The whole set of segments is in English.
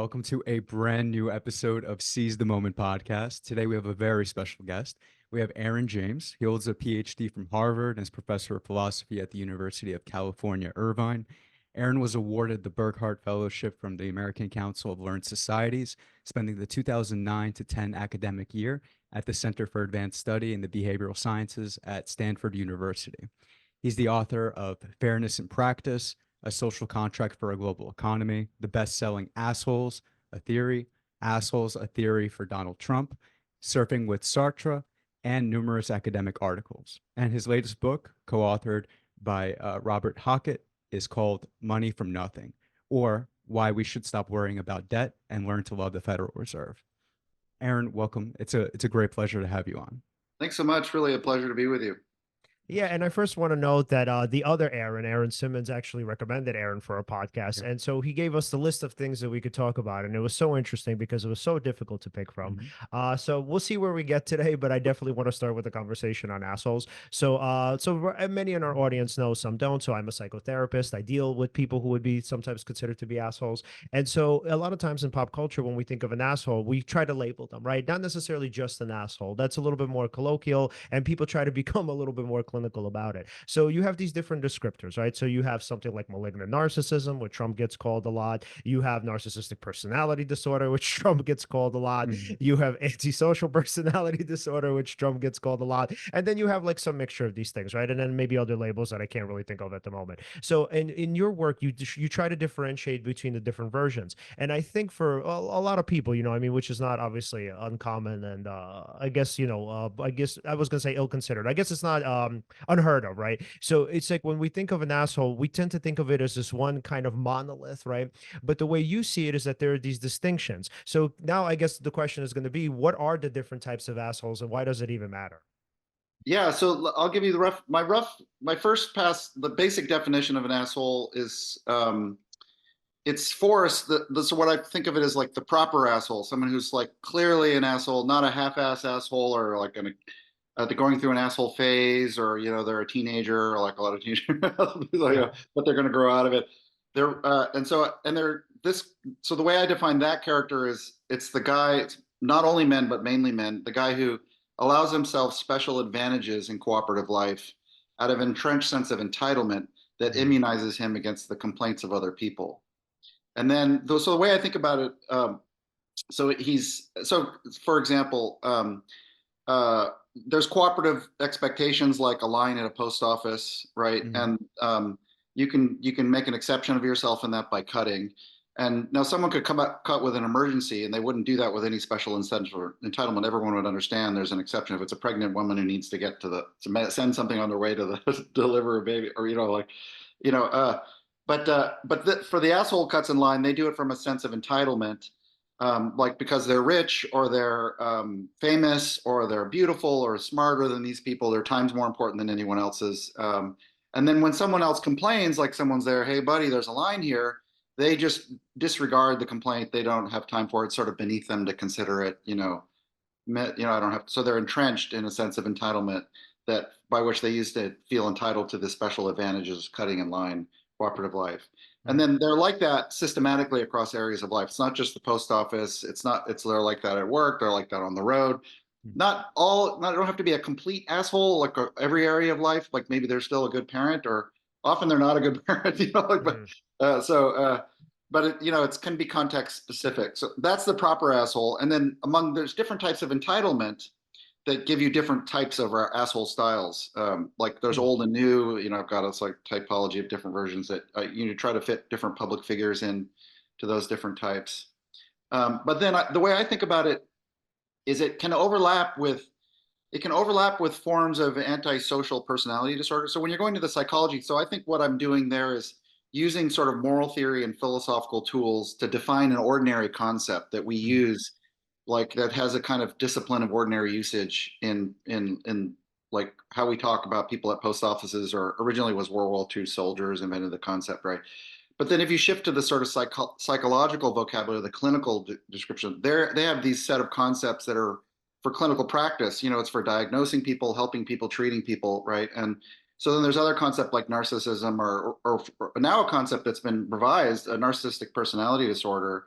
Welcome to a brand new episode of Seize the Moment podcast. Today we have a very special guest. We have Aaron James. He holds a PhD from Harvard and is professor of philosophy at the University of California, Irvine. Aaron was awarded the Burkhardt Fellowship from the American Council of Learned Societies, spending the 2009 to 10 academic year at the Center for Advanced Study in the Behavioral Sciences at Stanford University. He's the author of Fairness in Practice, A Social Contract for a Global Economy, the best-selling Assholes, a Theory for Donald Trump, Surfing with Sartre, and numerous academic articles. And his latest book, co-authored by Robert Hockett, is called Money from Nothing, or Why We Should Stop Worrying About Debt and Learn to Love the Federal Reserve. Aaron, welcome. It's a great pleasure to have you on. Thanks so much. Really a pleasure to be with you. Yeah, and I first want to note that the other Aaron Simmons, actually recommended Aaron for a podcast. Yeah. And so he gave us the list of things that we could talk about. And it was so interesting because it was so difficult to pick from. So we'll see where we get today, but I definitely want to start with a conversation on assholes. So many in our audience know, some don't. So I'm a psychotherapist. I deal with people who would be sometimes considered to be assholes. And so a lot of times in pop culture, when we think of an asshole, we try to label them, right? Not necessarily just an asshole. That's a little bit more colloquial, and people try to become a little bit more clinical about it. So you have these different descriptors, right? So you have something like malignant narcissism, which Trump gets called a lot. You have narcissistic personality disorder, which Trump gets called a lot. You have antisocial personality disorder, which Trump gets called a lot. And then you have like some mixture of these things, right? And then maybe other labels that I can't really think of at the moment. So in your work, you try to differentiate between the different versions. And I think for a lot of people, I mean, which is not obviously uncommon, and I guess, I guess I was going to say ill-considered. I guess it's not unheard of, right? So it's like when we think of an asshole, we tend to think of it as this one kind of monolith, right? But the way you see it is that there are these distinctions. So now I guess the question is going to be, what are the different types of assholes, and why does it even matter? Yeah, so I'll give you my first pass. The basic definition of an asshole is it's forced. So what I think of it as like the proper asshole, someone who's like clearly an asshole, not a half-ass asshole, or like they're going through an asshole phase, or they're a teenager, or like a lot of teenagers, but they're going to grow out of it. So the way I define that character is it's the guy. It's not only men, but mainly men. The guy who allows himself special advantages in cooperative life out of entrenched sense of entitlement that immunizes him against the complaints of other people. And then, so the way I think about it, for example, there's cooperative expectations like a line at a post office, right? And you can make an exception of yourself in that by cutting. And now someone could cut with an emergency, and they wouldn't do that with any special incentive or entitlement. Everyone would understand there's an exception if it's a pregnant woman who needs to get to send something on their way to the deliver a baby, or for the asshole cuts in line, they do it from a sense of entitlement. Like because they're rich, or they're famous, or they're beautiful, or smarter than these people, their time's more important than anyone else's. And then when someone else complains, like someone's there, hey buddy, there's a line here, they just disregard the complaint. They don't have time for it. It's sort of beneath them to consider it. I don't have. So they're entrenched in a sense of entitlement that by which they used to feel entitled to the special advantages, cutting in line, cooperative life. And then they're like that systematically across areas of life. It's not just the post office. They're like that at work. They're like that on the road. They don't have to be a complete asshole, like every area of life. Like maybe they're still a good parent, or often they're not a good parent, but it can be context specific. So that's the proper asshole. And then there's different types of entitlement that give you different types of asshole styles. Like there's old and new, I've got a like typology of different versions that try to fit different public figures in to those different types. But then the way I think about it is it can overlap with forms of antisocial personality disorder. So when you're going to the psychology, so I think what I'm doing there is using sort of moral theory and philosophical tools to define an ordinary concept that we use, like that has a kind of discipline of ordinary usage in like how we talk about people at post offices, or originally was World War II soldiers invented the concept, right? But then if you shift to the sort of psychological vocabulary, the clinical description, they have these set of concepts that are for clinical practice. It's for diagnosing people, helping people, treating people, right? And so then there's other concepts like narcissism, or now a concept that's been revised, a narcissistic personality disorder,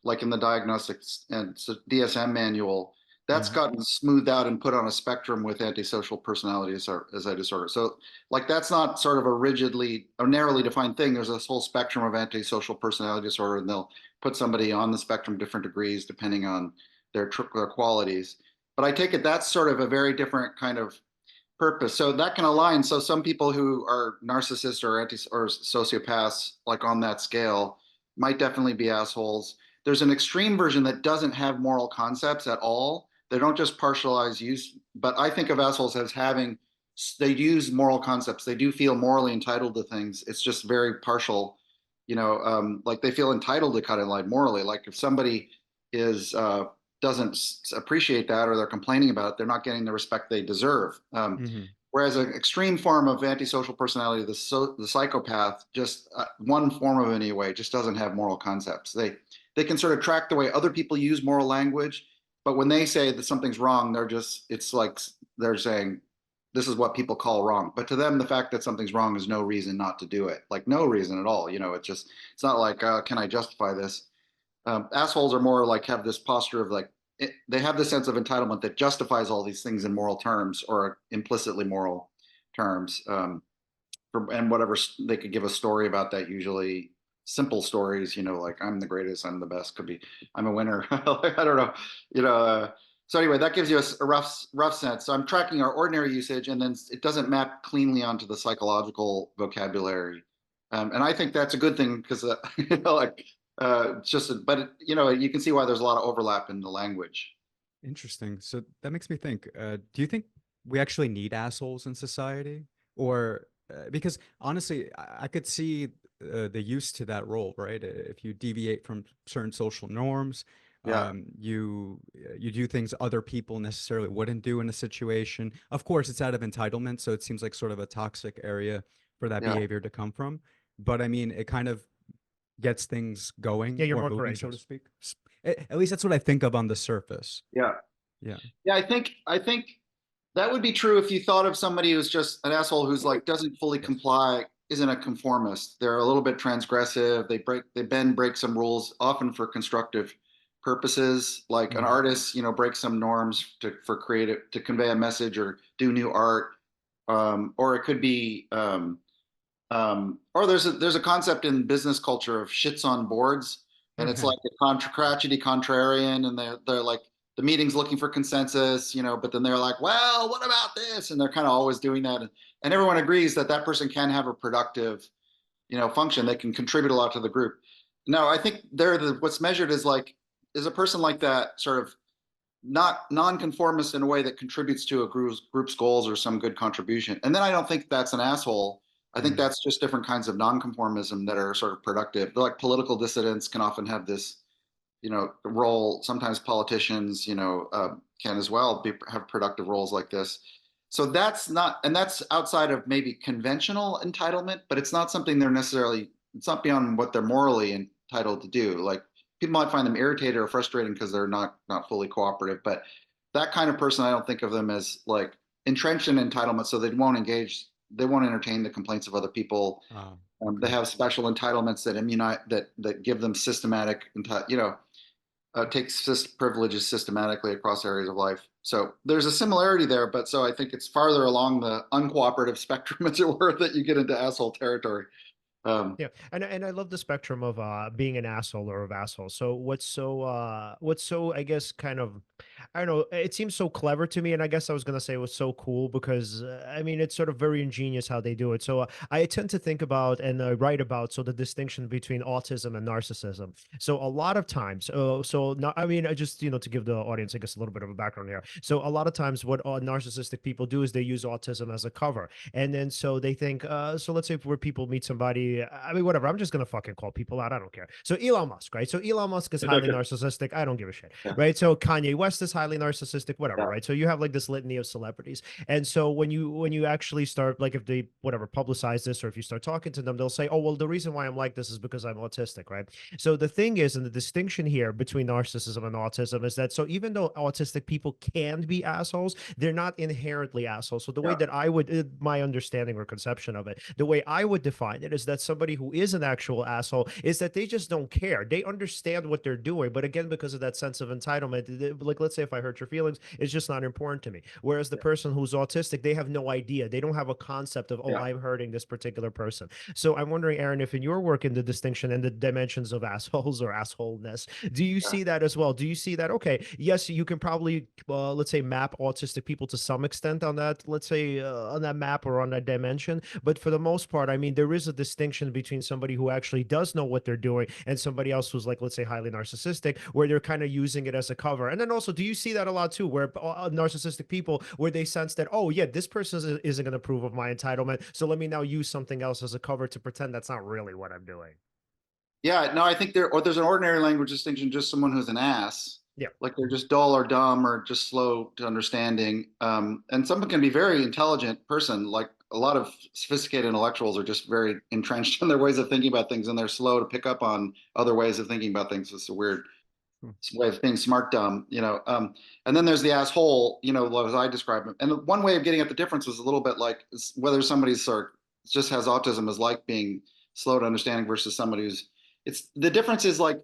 like in the diagnostics and DSM manual, that's Mhm. gotten smoothed out and put on a spectrum with antisocial personality disorder. So like that's not sort of a rigidly or narrowly defined thing. There's this whole spectrum of antisocial personality disorder, and they'll put somebody on the spectrum different degrees depending on their qualities. But I take it that's sort of a very different kind of purpose. So that can align. So some people who are narcissists or sociopaths, like on that scale, might definitely be assholes. There's an extreme version that doesn't have moral concepts at all. They don't just partialize use, but I think of assholes as having, they use moral concepts. They do feel morally entitled to things. It's just very partial, like they feel entitled to cut in line morally. Like if somebody is doesn't appreciate that, or they're complaining about it, they're not getting the respect they deserve. Mhm. Whereas an extreme form of antisocial personality, the psychopath, just one form of it anyway, just doesn't have moral concepts. They can sort of track the way other people use moral language, but when they say that something's wrong, it's like they're saying this is what people call wrong. But to them, the fact that something's wrong is no reason not to do it. Like no reason at all. It's not like can I justify this? Assholes are more like have this posture of like they have the sense of entitlement that justifies all these things in moral terms or implicitly moral terms. And whatever they could give a story about that, usually simple stories, like I'm the greatest, I'm the best, could be I'm a winner. Like, I don't know, so anyway, that gives you a rough sense. So I'm tracking our ordinary usage, and then it doesn't map cleanly onto the psychological vocabulary. And I think that's a good thing because, like, you can see why there's a lot of overlap in the language. Interesting. So that makes me think, do you think we actually need assholes in society? Or because honestly, I could see the use to that role, right? If you deviate from certain social norms, Yeah, you do things other people necessarily wouldn't do in a situation. Of course, it's out of entitlement, so it seems like sort of a toxic area for that yeah, behavior to come from. But I mean, it kind of gets things Yeah, going you're or more moving, so to courageous. speak. At least that's what I think of on the surface. yeah. Yeah. Yeah, I think that would be true if you thought of somebody who's just an asshole who's like doesn't fully Yes. comply, isn't a conformist. They're a little bit transgressive. They break some rules, often for constructive purposes. Like an Mhm. artist, breaks some norms to convey a message or do new art. Or it could be or there's a concept in business culture of shits on boards, and it's Okay. like a crotchety contrarian, and they're like the meeting's looking for consensus, but then they're like, well, what about this? And they're kind of always doing that, and everyone agrees that that person can have a productive, function. They can contribute a lot to the group. No, I think what's measured is a person like that sort of not nonconformist in a way that contributes to a group's goals or some good contribution. And then I don't think that's an asshole. I think Mhm. that's just different kinds of nonconformism that are sort of productive. They're like political dissidents can often have this, role. Sometimes politicians, can as well have productive roles like this. So that's outside of maybe conventional entitlement, but it's not something it's not beyond what they're morally entitled to do. Like people might find them irritated or frustrating because they're not fully cooperative, but that kind of person, I don't think of them as like entrenched in entitlement, so they won't entertain the complaints of other people. Oh, They okay. have special entitlements that immunize that give them systematic, takes privileges systematically across areas of life. So there's a similarity there, but so I think it's farther along the uncooperative spectrum, as it were, that you get into asshole territory. Um, Yeah, and I love the spectrum of being an asshole or of asshole. So what's so I guess kind of I don't know, it seems so clever to me, and I guess I was gonna say it was so cool because I mean it's sort of very ingenious how they do it. So I tend to think about and write about the distinction between autism and narcissism. So a lot of times, I mean I just to give the audience I guess a little bit of a background here. So a lot of times what narcissistic people do is they use autism as a cover, and then so they think so let's say where people meet somebody, I mean whatever, I'm just gonna fucking call people out, I don't care. So Elon Musk, right? So Elon Musk is highly Okay. narcissistic, I don't give a shit, Yeah. right? So Kanye West is highly narcissistic, whatever, Yeah. right? So you have like this litany of celebrities. And so when you actually start, like, if they whatever publicize this, or if you start talking to them, they'll say, oh, well, the reason why I'm like this is because I'm autistic, right? So the thing is, and the distinction here between narcissism and autism is that, so even though autistic people can be assholes, they're not inherently assholes. So the way Yeah. that I would, my understanding or conception of it, the way I would define it is that somebody who is an actual asshole is that they just don't care. They understand what they're doing, but again, because of that sense of entitlement, like, let's say if I hurt your feelings, it's just not important to me. Whereas the person who's autistic, they have no idea. They don't have a concept of, oh, Yeah. I'm hurting this particular person. So I'm wondering, Aaron, if in your work in the distinction and the dimensions of assholes or assholeness, do you see that as well? Do you see that, okay, yes, you can probably, let's say, map autistic people to some extent on that, let's say, on that map or on that dimension. But for the most part, I mean, there is a distinction between somebody who actually does know what they're doing and somebody else who's, like, let's say, highly narcissistic, where they're kind of using it as a cover. And then also, do you see that a lot too, where narcissistic people, where they sense that, oh yeah, this person isn't going to approve of my entitlement, so let me now use something else as a cover to pretend that's not really what I'm doing? Yeah, no, I think there's an ordinary language distinction, just someone who's an ass. Yeah. Like they're just dull or dumb or just slow to understanding. And someone can be very intelligent person. Like a lot of sophisticated intellectuals are just very entrenched in their ways of thinking about things, and they're slow to pick up on other ways of thinking about things. It's a weird way of being smart dumb, you know. And then there's the asshole, you know, as I describe it. And one way of getting at the difference is a little bit like whether somebody's sort of just has autism is like being slow to understanding versus somebody who's, it's the difference is like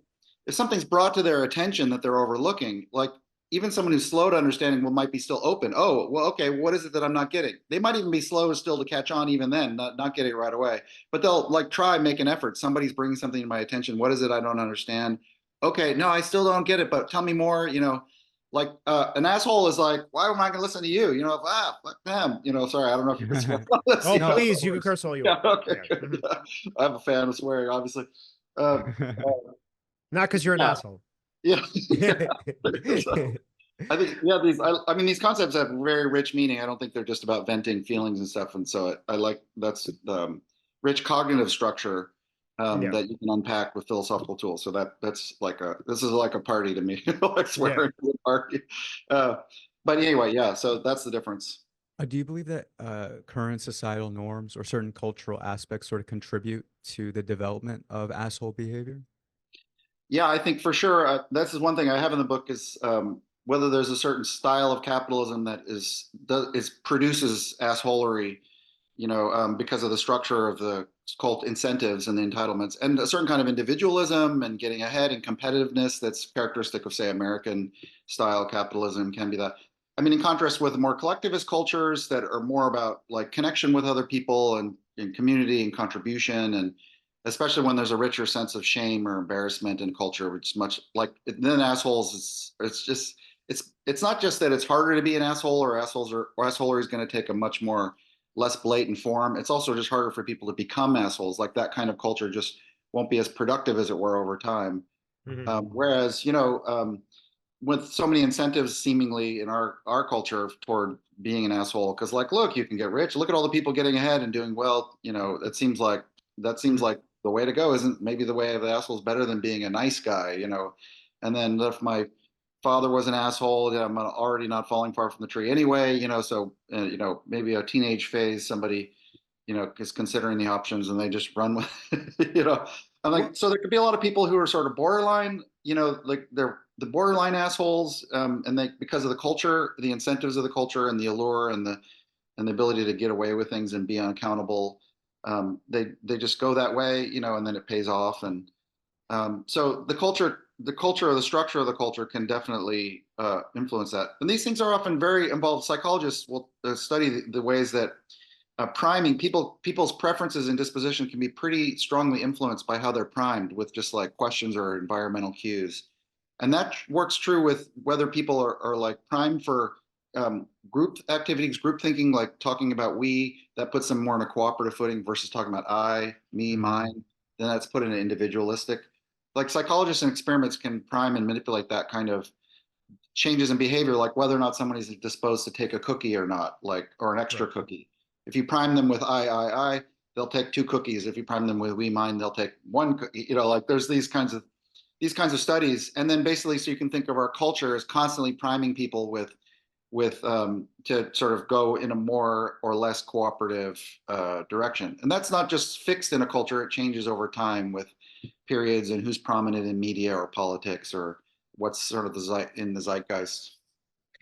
if something's brought to their attention that they're overlooking, like even someone who's slow to understanding might be still open. Oh, well, okay, what is it that I'm not getting? They might even be slow still to catch on even then, not getting it right away. But they'll like try, make an effort. Somebody's bringing something to my attention. What is it I don't understand? Okay, no, I still don't get it, but tell me more, you know. Like an asshole is like, why am I going to listen to you? You know, fuck them. You know, sorry, I don't know if you can swear. Oh, No, please, you can curse all you Yeah, want. okay. Yeah. Mhm. I have a fan of swearing, obviously. Uh, Not because you're an yeah, asshole. yeah, yeah. So, I think, yeah, I mean, these concepts have very rich meaning. I don't think they're just about venting feelings and stuff. And so I like that's the rich cognitive structure Yeah. that you can unpack with philosophical tools. So that's like this is like a party to me, like swearing is a party. Uh, but anyway, yeah. So that's the difference. Do you believe that current societal norms or certain cultural aspects sort of contribute to the development of asshole behavior? Yeah, I think for sure. This is one thing I have in the book is whether there's a certain style of capitalism that produces assholery, you know, because of the structure of the cult incentives and the entitlements, and a certain kind of individualism and getting ahead and competitiveness that's characteristic of, say, American style capitalism can be that. I mean, in contrast with more collectivist cultures that are more about like connection with other people and community and contribution, and especially when there's a richer sense of shame or embarrassment in culture, which is much like then assholes. It's not just that it's harder to be an asshole or assholery is going to take a much more less blatant form. It's also just harder for people to become assholes. Like that kind of culture just won't be as productive as it were over time. Mhm. Whereas, you know, with so many incentives seemingly in our culture toward being an asshole, because like, look, you can get rich. Look at all the people getting ahead and doing well. You know, that seems like the way to go. Isn't maybe the way of the asshole is better than being a nice guy, you know? And then if my father was an asshole, I'm already not falling far from the tree anyway, you know. So you know, maybe a teenage phase, somebody, you know, is considering the options and they just run with it, you know. I'm like, so there could be a lot of people who are sort of borderline, you know, like they're the borderline assholes, and they, because of the culture, the incentives of the culture and the allure and the ability to get away with things and be unaccountable, they just go that way, you know, and then it pays off. And so the culture or the structure of the culture can definitely influence that. And these things are often very involved. Psychologists will study the ways that priming people's preferences and disposition can be pretty strongly influenced by how they're primed with just like questions or environmental cues. And that works true with whether people are like primed for group activities, group thinking, like talking about we, that puts them more in a cooperative footing versus talking about I, me, mine. Then that's put in an individualistic. Like psychologists and experiments can prime and manipulate that kind of changes in behavior, like whether or not somebody's disposed to take a cookie or not, like, or an extra Right. cookie. If you prime them with I, they'll take two cookies. If you prime them with we, mine, they'll take one cookie. You know, like there's these kinds of these kinds of studies, and then basically, so you can think of our culture as constantly priming people with to sort of go in a more or less cooperative direction. And that's not just fixed in a culture; it changes over time with periods and who's prominent in media or politics or what's sort of in the zeitgeist.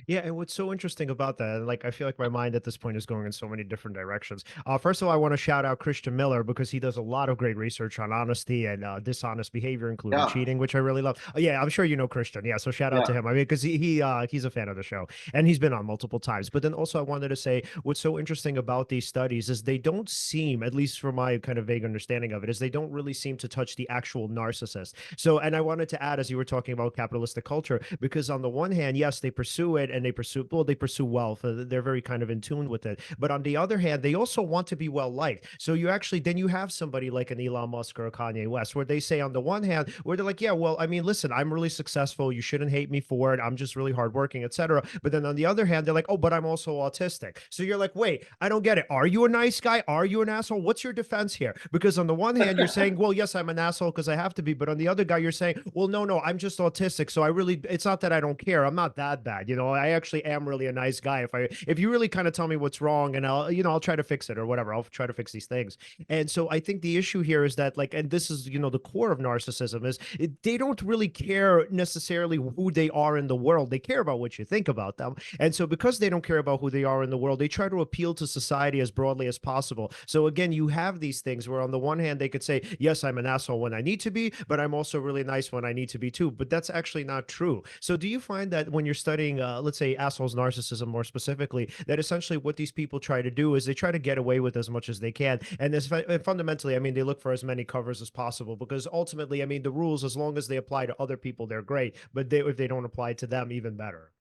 Yeah, and what's so interesting about that, and like I feel like my mind at this point is going in so many different directions. First of all, I want to shout out Christian Miller because he does a lot of great research on honesty and dishonest behavior, including Yeah, cheating, which I really love. Yeah, I'm sure you know Christian. Yeah, so shout out yeah. to him. I mean, because he's a fan of the show and he's been on multiple times. But then also, I wanted to say what's so interesting about these studies is they don't seem, at least from my kind of vague understanding of it, is they don't really seem to touch the actual narcissist. So, and I wanted to add, as you were talking about capitalistic culture, because on the one hand, yes, they pursue it and they pursue wealth. They're very kind of in tune with it. But on the other hand, they also want to be well liked. So you actually, then you have somebody like an Elon Musk or a Kanye West, where they say on the one hand, where they're like, yeah, well, I mean, listen, I'm really successful. You shouldn't hate me for it. I'm just really hardworking, etc. But then on the other hand, they're like, oh, but I'm also autistic. So you're like, wait, I don't get it. Are you a nice guy? Are you an asshole? What's your defense here? Because on the one hand, you're saying, well, yes, I'm an asshole because I have to be. But on the other guy, you're saying, well, no, I'm just autistic. So I really, it's not that I don't care. I'm not that bad. I actually am really a nice guy. If you really kind of tell me what's wrong, and I'll try to fix it or whatever. I'll try to fix these things. And so I think the issue here is that, like, and this is, the core of narcissism is they don't really care necessarily who they are in the world. They care about what you think about them. And so because they don't care about who they are in the world, they try to appeal to society as broadly as possible. So again, you have these things where on the one hand, they could say, yes, I'm an asshole when I need to be, but I'm also really nice when I need to be too. But that's actually not true. So do you find that when you're studying, let's say, assholes narcissism more specifically, that essentially what these people try to do is they try to get away with as much as they can. And this fundamentally, I mean, they look for as many covers as possible because ultimately, I mean, the rules, as long as they apply to other people, they're great. But if they don't apply to them, even better.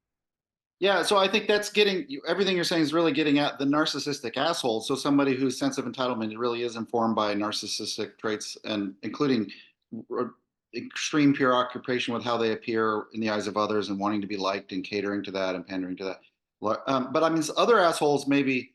Yeah, so I think that's everything you're saying is really getting at the narcissistic asshole. So somebody whose sense of entitlement really is informed by narcissistic traits, and including extreme preoccupation with how they appear in the eyes of others and wanting to be liked and catering to that and pandering to that. But I mean, other assholes maybe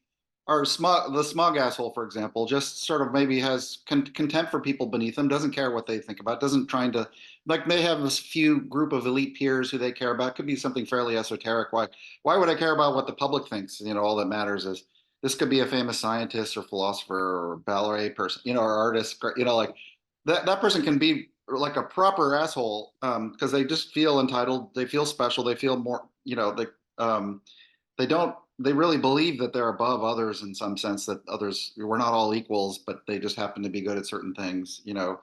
are the smug asshole, for example, just sort of maybe has contempt for people beneath them, doesn't care what they think about, doesn't trying to, like, may have this few group of elite peers who they care about. Could be something fairly esoteric. Why would I care about what the public thinks? All that matters is this could be a famous scientist or philosopher or ballet person, or artist, like that person can be like a proper asshole because they just feel entitled, they feel special, they feel more, they don't, they really believe that they're above others in some sense, that others, we're not all equals, but they just happen to be good at certain things, Mhm.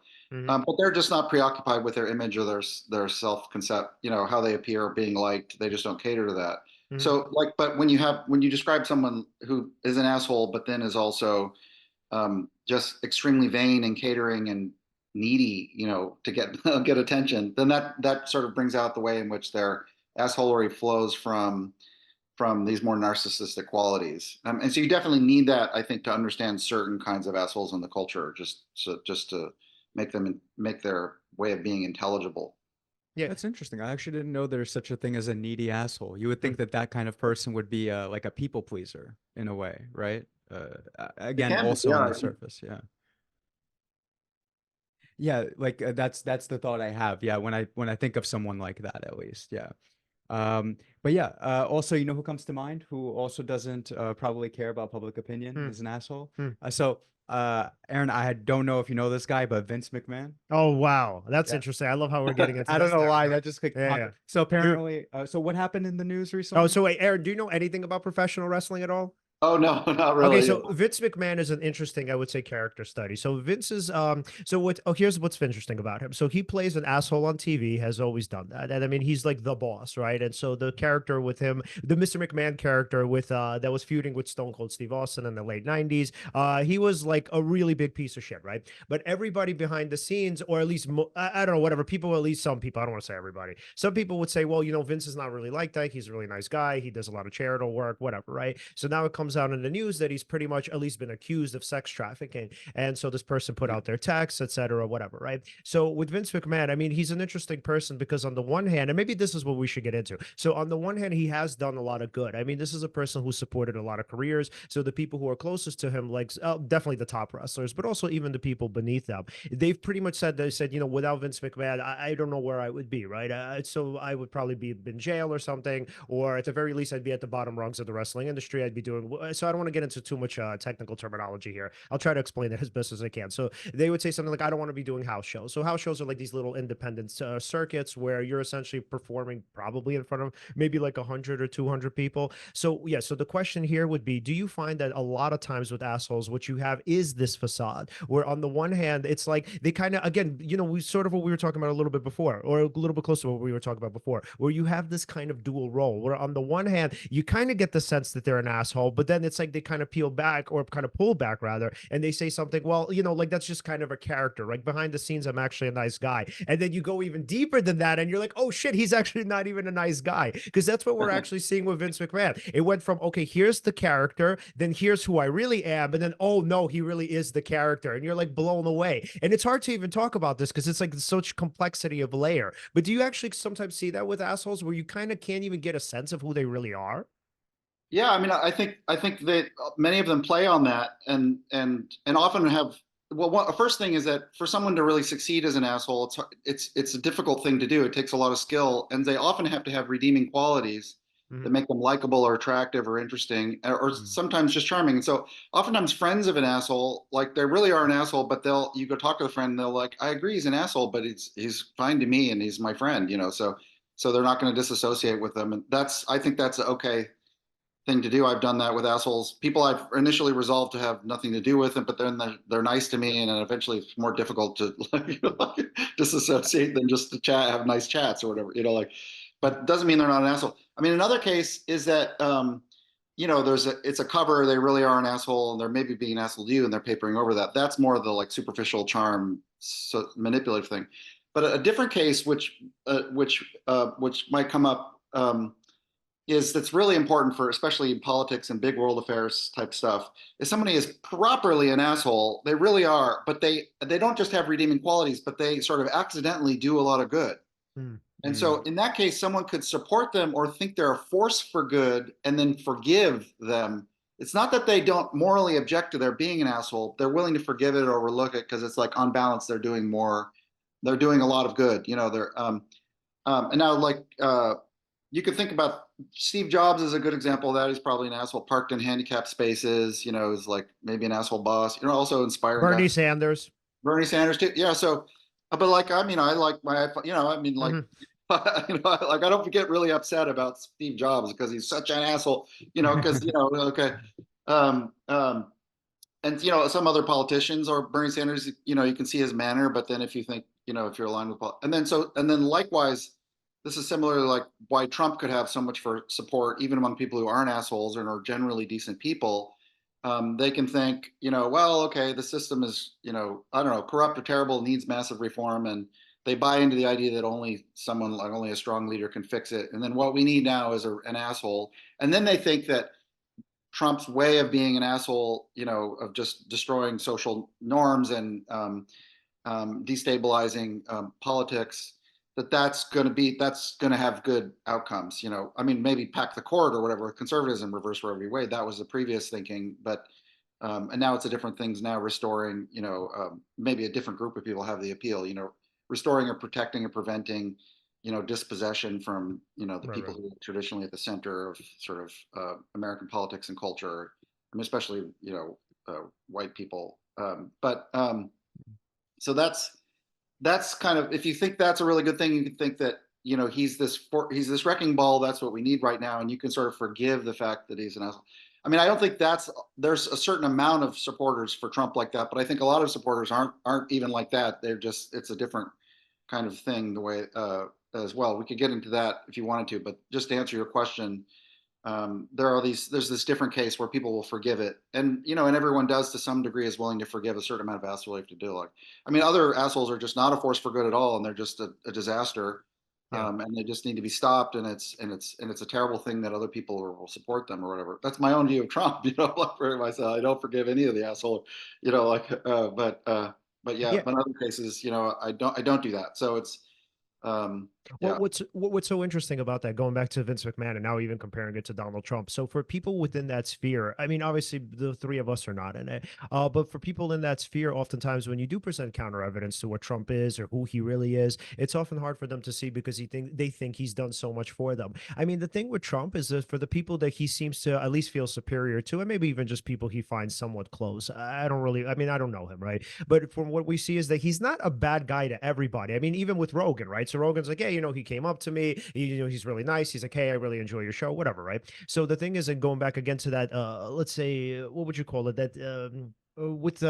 but they're just not preoccupied with their image or their self-concept, how they appear or being liked. They just don't cater to that. Mhm. So like, but when you describe someone who is an asshole, but then is also just extremely vain and catering and needy, to get get attention, then that sort of brings out the way in which their assholery flows from these more narcissistic qualities. And so you definitely need that, I think, to understand certain kinds of assholes in the culture, just to make their way of being intelligible. Yeah. That's interesting. I actually didn't know there's such a thing as a needy asshole. You would think that that kind of person would be like a people pleaser in a way, right? It Again, can be, also on yeah. the surface, yeah. Yeah, like that's the thought I have. Yeah, when I think of someone like that, at least, yeah. But yeah, also, who comes to mind who also doesn't probably care about public opinion Hmm. is an asshole. Hmm. Aaron, I don't know if you know this guy, but Vince McMahon. Oh, wow. That's Yeah. interesting. I love how we're getting into I don't this know why territory. that just clicked. Yeah, yeah. So Dude. apparently, so what happened in the news Oh, recently? so wait, Aaron, do you know anything about professional wrestling at all? Oh no, not Okay, really. so Vince McMahon is an interesting, I would say, character study. So Vince is so what here's what's interesting about him. So he plays an asshole on TV, has always done that. And I mean, he's like the boss, right? And so the character with him, the Mr. McMahon character with that was feuding with Stone Cold Steve Austin in the late 90s, he was like a really big piece of shit, right? But everybody behind the scenes, or at least I don't know, whatever, people, at least some people, I don't want to say everybody. Some people would say, well, Vince is not really like that. He's a really nice guy. He does a lot of charitable work, whatever, right? So now it comes comes out in the news that he's pretty much at least been accused of sex trafficking. And so this person put out their texts, etc., whatever, right? So with Vince McMahon, I mean, he's an interesting person because on the one hand, and maybe this is what we should get into. So on the one hand, he has done a lot of good. I mean, this is a person who supported a lot of careers. So the people who are closest to him, like definitely the top wrestlers, but also even the people beneath them, they've pretty much said, they said, you know, without Vince McMahon, I don't know where I would be, right? So I would probably be in jail or something, or at the very least, I'd be at the bottom rungs of the wrestling industry. I'd be doing, so I don't want to get into too much technical terminology here. I'll try to explain it as best as I can. So they would say something like, I don't want to be doing house shows. So house shows are like these little independent circuits where you're essentially performing probably in front of maybe like 100 or 200 people. So yeah, so the question here would be, do you find that a lot of times with assholes, what you have is this facade, where on the one hand, it's like they kind of, again, you know, we sort of what we were talking about a little bit before, or a little bit closer to what we were talking about before, where you have this kind of dual role, where on the one hand, you kind of get the sense that they're an asshole, but then it's like they kind of peel back, or kind of pull back rather, and they say something, well, you know, like that's just kind of a character. Like behind the scenes, I'm actually a nice guy. And then you go even deeper than that, and you're like, oh shit, he's actually not even a nice guy. Because that's what we're actually seeing with Vince McMahon. It went from, okay, here's the character, then here's who I really am, and then, oh no, he really is the character. And you're like blown away. And it's hard to even talk about this because it's like such complexity of layer. But do you actually sometimes see that with assholes where you kind of can't even get a sense of who they really are? Yeah, I mean, I think that many of them play on that, and often have. Well, first thing is that for someone to really succeed as an asshole, it's a difficult thing to do. It takes a lot of skill, and they often have to have redeeming qualities that make them likable or attractive or interesting, or sometimes just charming. And so, oftentimes, friends of an asshole, like they really are an asshole, but you go talk to the friend, and they'll like, I agree, he's an asshole, but he's fine to me, and he's my friend, you know. So they're not going to disassociate with them, and I think that's okay thing to do. I've done that with assholes, people I've initially resolved to have nothing to do with it, but then they're nice to me, and then eventually it's more difficult to like, disassociate than just to chat, have nice chats or whatever, you know, like. But it doesn't mean they're not an asshole. I mean, another case is that you know, it's a cover, they really are an asshole, and they're maybe being an asshole to you, and they're papering over that. That's more the like superficial charm, manipulative thing. But a different case, which might come up. Is that's really important for, especially in politics and big world affairs type stuff, is somebody is properly an asshole. They really are, but they don't just have redeeming qualities, but they sort of accidentally do a lot of good. And so in that case, someone could support them or think they're a force for good and then forgive them. It's not that they don't morally object to their being an asshole. They're willing to forgive it or overlook it because it's like on balance, they're doing a lot of good. You know, and now like, you could think about Steve Jobs is a good example of that. He's probably an asshole, parked in handicapped spaces, you know, is like maybe an asshole boss, you know, also inspiring. Bernie Sanders. Bernie Sanders too. Yeah. So, but like, I mean, I like my, you know, I mean, like, you know, like I don't get really upset about Steve Jobs because he's such an asshole, you know, because, you know, okay. And, you know, some other politicians or Bernie Sanders, you know, you can see his manner, but then if you think, you know, if you're aligned with, and then likewise, this is similar to like why Trump could have so much for support, even among people who aren't assholes and are generally decent people. They can think, you know, well, okay, the system is, you know, I don't know, corrupt or terrible, needs massive reform, and they buy into the idea that only a strong leader can fix it. And then what we need now is an asshole. And then they think that Trump's way of being an asshole, you know, of just destroying social norms and destabilizing politics, that's going to have good outcomes. You know, I mean, maybe pack the court or whatever, conservatism, reverse Roe v. Wade. That was the previous thinking, but and now it's a different things now, restoring, you know, maybe a different group of people have the appeal, you know, restoring or protecting or preventing, you know, dispossession from, you know, the people who are traditionally at the center of sort of American politics and culture, I mean, especially, you know, white people. So that's kind of, if you think that's a really good thing, you can think that, you know, he's this wrecking ball. That's what we need right now. And you can sort of forgive the fact that he's an asshole. I mean, I don't think there's a certain amount of supporters for Trump like that, but I think a lot of supporters aren't even like that. It's a different kind of thing the way, as well. We could get into that if you wanted to, but just to answer your question, there's this different case where people will forgive it, and you know, and everyone does to some degree, is willing to forgive a certain amount of asshole to do. Like, I mean, other assholes are just not a force for good at all, and they're just a disaster. Yeah. And they just need to be stopped. And it's a terrible thing that other people will support them or whatever. That's my own view of Trump. Like for myself, I don't forgive any of the asshole. But yeah, Yeah. but in other cases, I don't do that. So it's Well, yeah. what's so interesting about that, going back to Vince McMahon and now even comparing it to Donald Trump. So for people within that sphere, I mean, obviously the three of us are not in it, but for people in that sphere, oftentimes when you do present counter evidence to what Trump is or who he really is, it's often hard for them to see because they think he's done so much for them. I mean, the thing with Trump is that for the people that he seems to at least feel superior to, and maybe even just people he finds somewhat close, I don't really, I mean, I don't know him, right? But from what we see is that he's not a bad guy to everybody. I mean, even with Rogan, right? So Rogan's like, yeah, he came up to me, he's really nice. He's like, hey, I really enjoy your show, whatever, right? So the thing is, and going back again to that, let's say, what would you call it? That with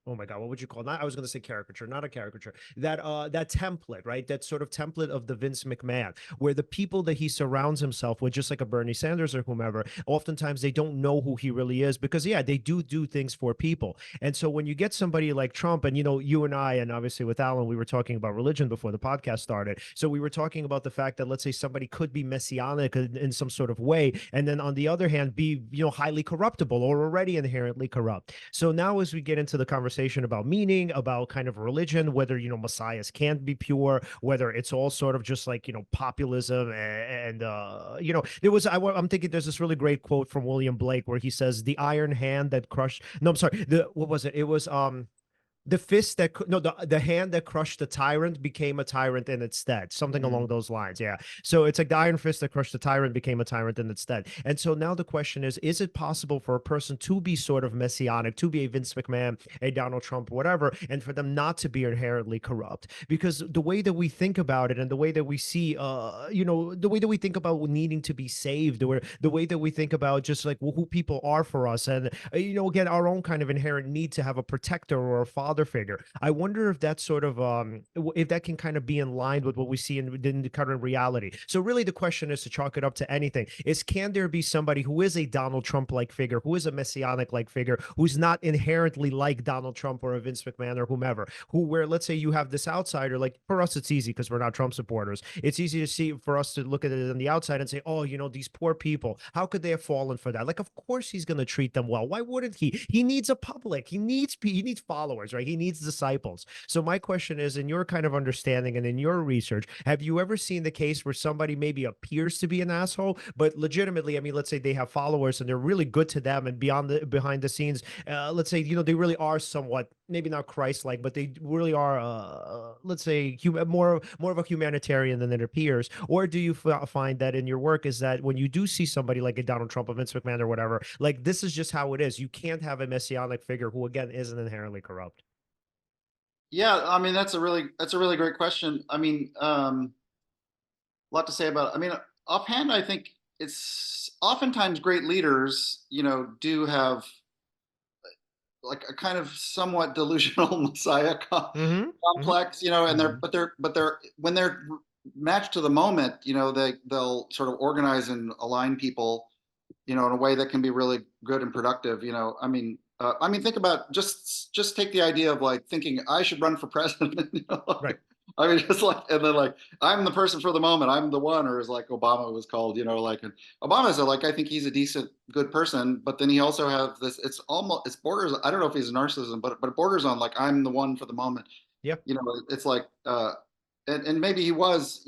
oh my god, what would you call it? Not, I was going to say caricature, not a caricature. That template, right? That sort of template of the Vince McMahon, where the people that he surrounds himself with, just like a Bernie Sanders or whomever, oftentimes they don't know who he really is because yeah, they do things for people. And so when you get somebody like Trump, and you and I, and obviously with Alan, we were talking about religion before the podcast started. So we were talking about the fact that let's say somebody could be messianic in some sort of way, and then on the other hand, be highly corruptible or already inherently corrupt. So now as we get into the conversation about meaning, about kind of religion, whether messiahs can't be pure, whether it's all sort of just like populism, and there was I'm thinking there's this really great quote from William Blake where he says the iron hand that crushed, no, I'm sorry, what was it, it was the fist that no, the hand that crushed the tyrant became a tyrant in its stead, something along those lines. Yeah. So it's like the iron fist that crushed the tyrant became a tyrant in its stead. And so now the question is it possible for a person to be sort of messianic, to be a Vince McMahon, a Donald Trump, whatever, and for them not to be inherently corrupt? Because the way that we think about it and the way that we see the way that we think about needing to be saved, or the way that we think about just like who people are for us, and again, our own kind of inherent need to have a protector or a father figure. I wonder if that sort of if that can kind of be in line with what we see in the current reality. So really the question is, to chalk it up to anything, is can there be somebody who is a Donald Trump like figure, who is a messianic like figure, who's not inherently like Donald Trump or a Vince McMahon or whomever, where let's say you have this outsider, like for us it's easy because we're not Trump supporters, it's easy to see, for us to look at it on the outside and say, oh, these poor people, how could they have fallen for that? Like, of course he's going to treat them well. Why wouldn't he needs a public, he needs followers, right? He needs disciples. So my question is, in your kind of understanding and in your research, have you ever seen the case where somebody maybe appears to be an asshole, but legitimately, I mean, let's say they have followers and they're really good to them, and behind the scenes, let's say, they really are somewhat, maybe not Christ-like, but they really are, let's say, more of a humanitarian than it appears? Or do you find that in your work is that when you do see somebody like a Donald Trump, a Vince McMahon or whatever, like this is just how it is, you can't have a messianic figure who again isn't inherently corrupt? Yeah, I mean that's a really great question. I mean, a lot to say about it. I mean, offhand, I think it's oftentimes great leaders, do have like a kind of somewhat delusional messiah Mm-hmm. complex, and Mm-hmm. they're when they're matched to the moment, they'll sort of organize and align people, in a way that can be really good and productive. I mean, think about just take the idea of like thinking I should run for president. Right. I mean, just like, and then like I'm the person for the moment, I'm the one, or as like Obama was called, like, and Obama's like, I think he's a decent, good person, but then he also have this. It's borders. I don't know if he's a narcissism, but it borders on like I'm the one for the moment. Yep. It's like, and maybe he was,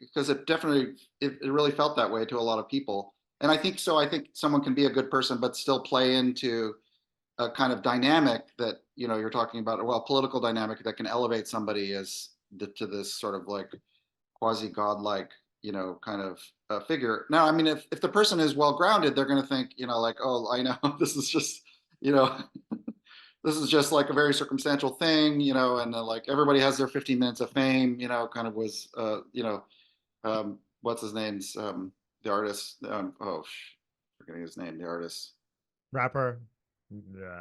because it definitely it really felt that way to a lot of people. And I think so. I think someone can be a good person, but still play into a kind of dynamic that you're talking about, well, political dynamic that can elevate somebody to this sort of like quasi godlike, kind of figure. Now, I mean, if the person is well grounded, they're going to think, like, oh, I know this is just, you know, this is just like a very circumstantial thing, and like everybody has their 15 minutes of fame, kind of was, what's his name's, the artist, forgetting his name, the artist. Rapper.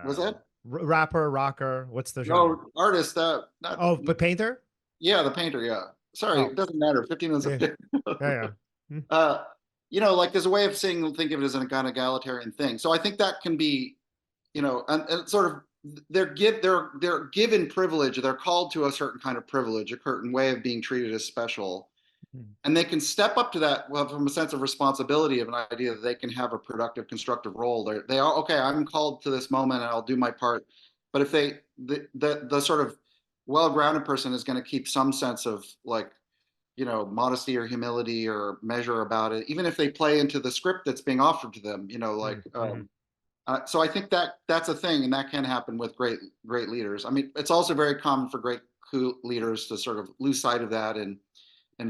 Was that? Rapper, rocker. What's the genre? No, artist, not, Oh, but painter. yeah, the painter, yeah. Sorry, Oh, it doesn't matter. 15 minutes of yeah, fame. yeah, yeah. Hmm. uh, like there's a way of think of it as a kind of egalitarian thing. So I think that can be, and sort of they're given privilege. They're called to a certain kind of privilege, a certain way of being treated as special. And they can step up to that from a sense of responsibility, of an idea that they can have a productive, constructive role. They are, okay, I'm called to this moment and I'll do my part. But if the sort of well-grounded person is going to keep some sense of like, modesty or humility or measure about it, even if they play into the script that's being offered to them, so I think that's a thing, and that can happen with great leaders. I mean, it's also very common for great leaders to sort of lose sight of that and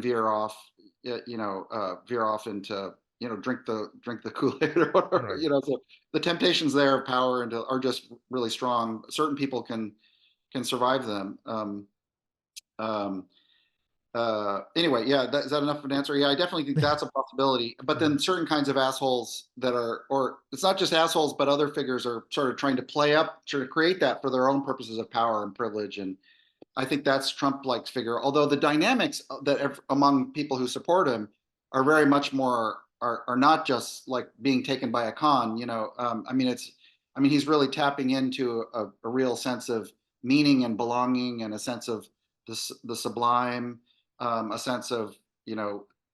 veer off into drink the Kool-Aid or whatever. Right. So the temptations there of power are just really strong. Certain people can survive them. Anyway, yeah, is that enough of an answer? Yeah, I definitely think that's a possibility. But then certain kinds of assholes that are, or it's not just assholes, but other figures are sort of trying to play up, sort of create that for their own purposes of power and privilege. And I think that's Trump-like figure. Although the dynamics that among people who support him are very much more are not just like being taken by a con. I mean, he's really tapping into a real sense of meaning and belonging, and a sense of the sublime. A sense of,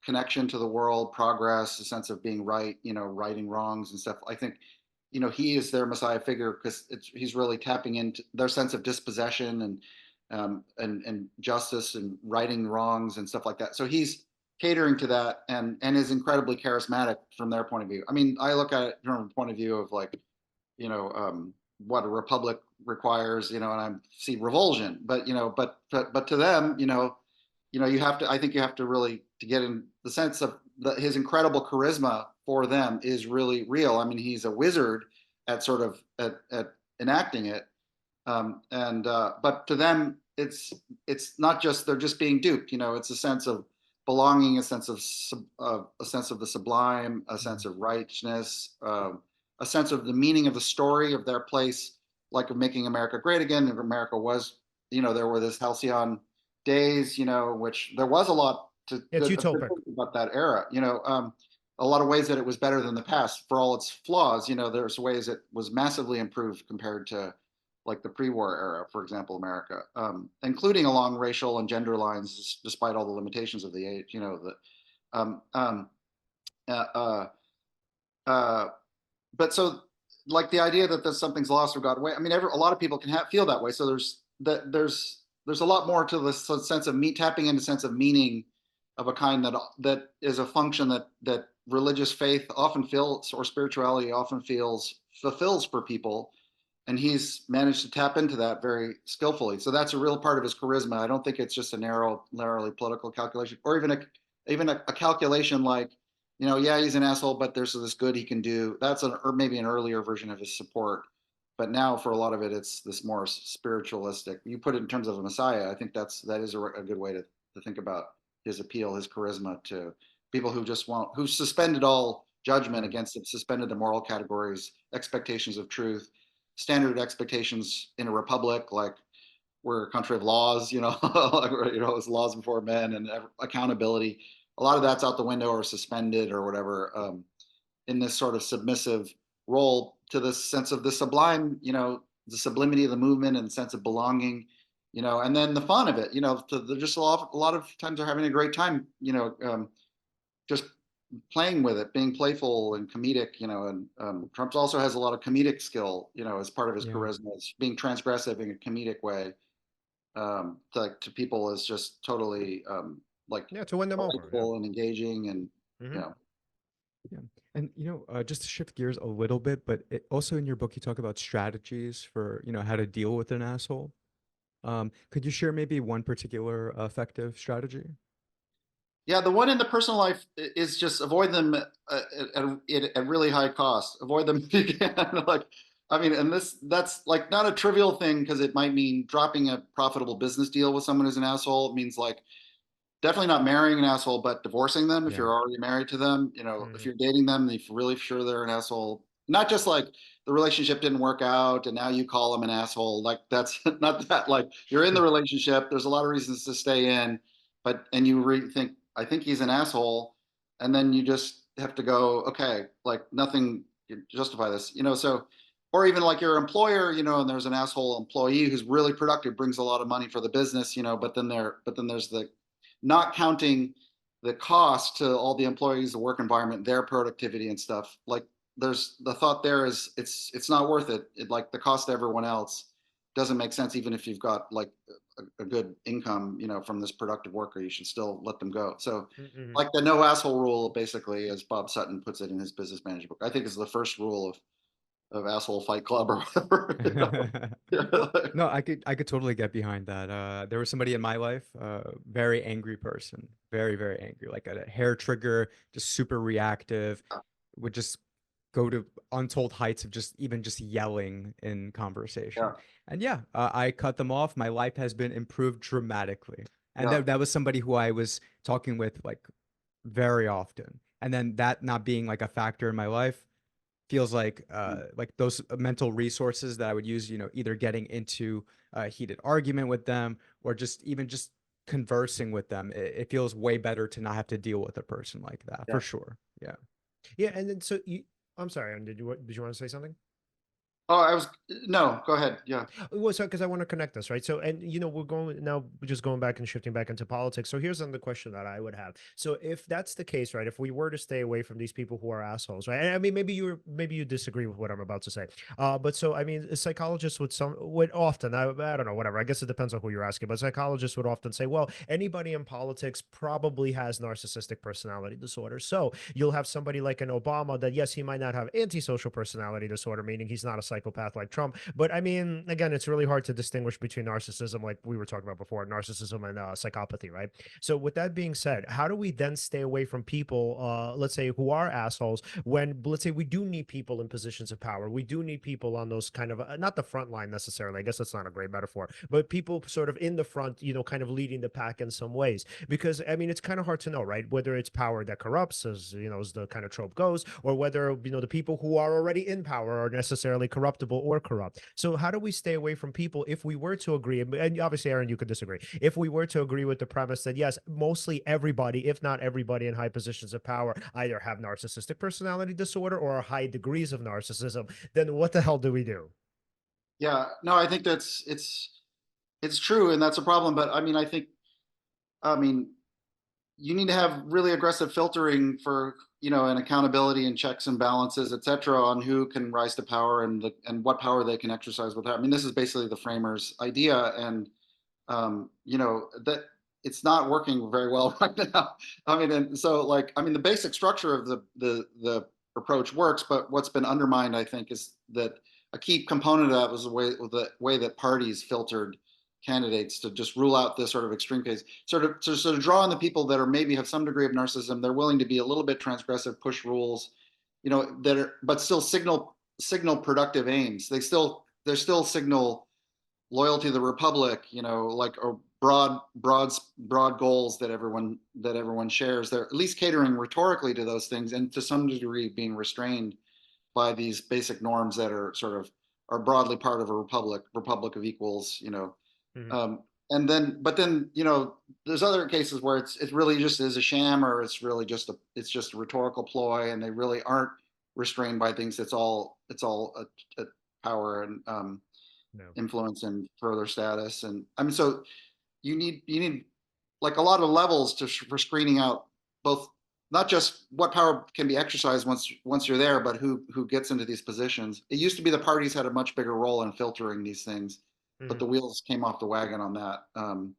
connection to the world, progress, a sense of being right, righting wrongs and stuff. I think, he is their Messiah figure because he's really tapping into their sense of dispossession and justice and righting wrongs and stuff like that. So he's catering to that and is incredibly charismatic from their point of view. I mean, I look at it from the point of view of like, what a republic requires, and I see revulsion, but to them, you have to, I think you have to really, to get in the sense of his incredible charisma for them is really real. I mean, he's a wizard at sort of at enacting it. But to them, it's not just, they're just being duped, it's a sense of belonging, a sense of the sublime, a sense of righteousness, a sense of the meaning of the story of their place, like of making America great again. If America was, there were this halcyon days, which there was a lot It's utopic about that era, a lot of ways that it was better than the past for all its flaws. There's ways it was massively improved compared to like the pre-war era, for example, America, including along racial and gender lines, despite all the limitations of the age, but so like the idea that something's lost or got away. I mean, a lot of people can feel that way. So there's a lot more to the sense of tapping into sense of meaning of a kind that is a function that religious faith often feels, or spirituality often fulfills for people. And he's managed to tap into that very skillfully. So that's a real part of his charisma. I don't think it's just a narrowly political calculation, or even a calculation like, yeah, he's an asshole, but there's this good he can do. That's or maybe an earlier version of his support. But now for a lot of it, it's this more spiritualistic. You put it in terms of a Messiah. I think that is a good way to think about his appeal, his charisma to people who suspended all judgment against it, suspended the moral categories, expectations of truth, standard expectations in a republic, like we're a country of laws, it's laws before men and accountability. A lot of that's out the window or suspended or whatever, in this sort of submissive role to the sense of the sublime, the sublimity of the movement and the sense of belonging, and then the fun of it, just a lot of times they're having a great time, just playing with it, being playful and comedic, and Trump also has a lot of comedic skill, as part of his charisma. It's being transgressive in a comedic way, to people is just totally to win them over, and engaging and Yeah. And, just to shift gears a little bit, but also in your book, you talk about strategies for, how to deal with an asshole. Could you share maybe one particular effective strategy? Yeah, the one in the personal life is just avoid them at really high cost. Avoid them if you can. And that's like not a trivial thing, because it might mean dropping a profitable business deal with someone who's an asshole. It means like definitely not marrying an asshole, but divorcing them if you're already married to them. If you're dating them, if you're really sure they're an asshole. Not just like the relationship didn't work out and now you call them an asshole. Like that's not that. Like you're in the relationship. There's a lot of reasons to stay in, and you think, I think he's an asshole, and then you just have to go, okay, like nothing justify this, so, or even like your employer, and there's an asshole employee who's really productive, brings a lot of money for the business, but then there's the not counting the cost to all the employees, the work environment, their productivity and stuff. Like there's the thought there is it's not worth it. Like the cost to everyone else doesn't make sense, even if you've got like a good income, from this productive worker, you should still let them go. So Mm-hmm. like the no asshole rule, basically, as Bob Sutton puts it in his business manager book, I think is the first rule of asshole fight club or whatever. Well, no, I could totally get behind that. There was somebody in my life, very angry person, very, very angry, like a hair trigger, just super reactive, would just go to untold heights of just yelling in conversation. Yeah, And yeah, I cut them off. My life has been improved dramatically. And yeah, that was somebody who I was talking with like very often. And then that not being like a factor in my life feels like those mental resources that I would use, either getting into a heated argument with them or just conversing with them. It feels way better to not have to deal with a person like that yeah. for sure. Yeah. Yeah, and then so I'm sorry, Aaron, did you want to say something? Oh, no, go ahead. Yeah. Well, so because I want to connect this, right? So, and we're going now, we're just going back and shifting back into politics. So here's another question that I would have. So if that's the case, right? If we were to stay away from these people who are assholes, right? And I mean, maybe you disagree with what I'm about to say. But so I mean, psychologists would often, I don't know, whatever. I guess it depends on who you're asking, but psychologists would often say, well, anybody in politics probably has narcissistic personality disorder. So you'll have somebody like an Obama that, yes, he might not have antisocial personality disorder, meaning he's not a psychopath like Trump. But I mean, again, it's really hard to distinguish between narcissism, like we were talking about before, narcissism and psychopathy, right? So, with that being said, how do we then stay away from people, let's say, who are assholes when, let's say, we do need people in positions of power? We do need people on those kind of, not the front line necessarily, I guess that's not a great metaphor, but people sort of in the front, kind of leading the pack in some ways. Because, I mean, it's kind of hard to know, right? Whether it's power that corrupts, as the kind of trope goes, or whether, the people who are already in power are necessarily corruptible or corrupt. So how do we stay away from people if we were to agree? And obviously, Aaron, you could disagree. If we were to agree with the premise that yes, mostly everybody, if not everybody in high positions of power, either have narcissistic personality disorder or high degrees of narcissism, then what the hell do we do? Yeah. No, I think it's true, and that's a problem. But I mean, I mean, you need to have really aggressive filtering for, and accountability and checks and balances, et cetera, on who can rise to power and what power they can exercise with that. I mean, this is basically the framers' idea, and that it's not working very well right now. I mean, and so like, I mean, the basic structure of the approach works, but what's been undermined, I think, is that a key component of that was the way that parties filtered candidates to just rule out this sort of extreme case, sort of draw on the people that are maybe have some degree of narcissism. They're willing to be a little bit transgressive, push rules, that are, but still signal productive aims. They're still signal loyalty to the republic, like, or broad goals that everyone shares. They're at least catering rhetorically to those things, and to some degree being restrained by these basic norms that are sort of are broadly part of a republic of equals, Mhm. um, but then, there's other cases where it really just is a sham, or it's just a rhetorical ploy, and they really aren't restrained by things. It's all a power and No. influence and further status. And I mean, so you need like a lot of levels for screening out both, not just what power can be exercised once you're there, but who gets into these positions. It used to be the parties had a much bigger role in filtering these things, but Mhm. the wheels came off the wagon on that. Um,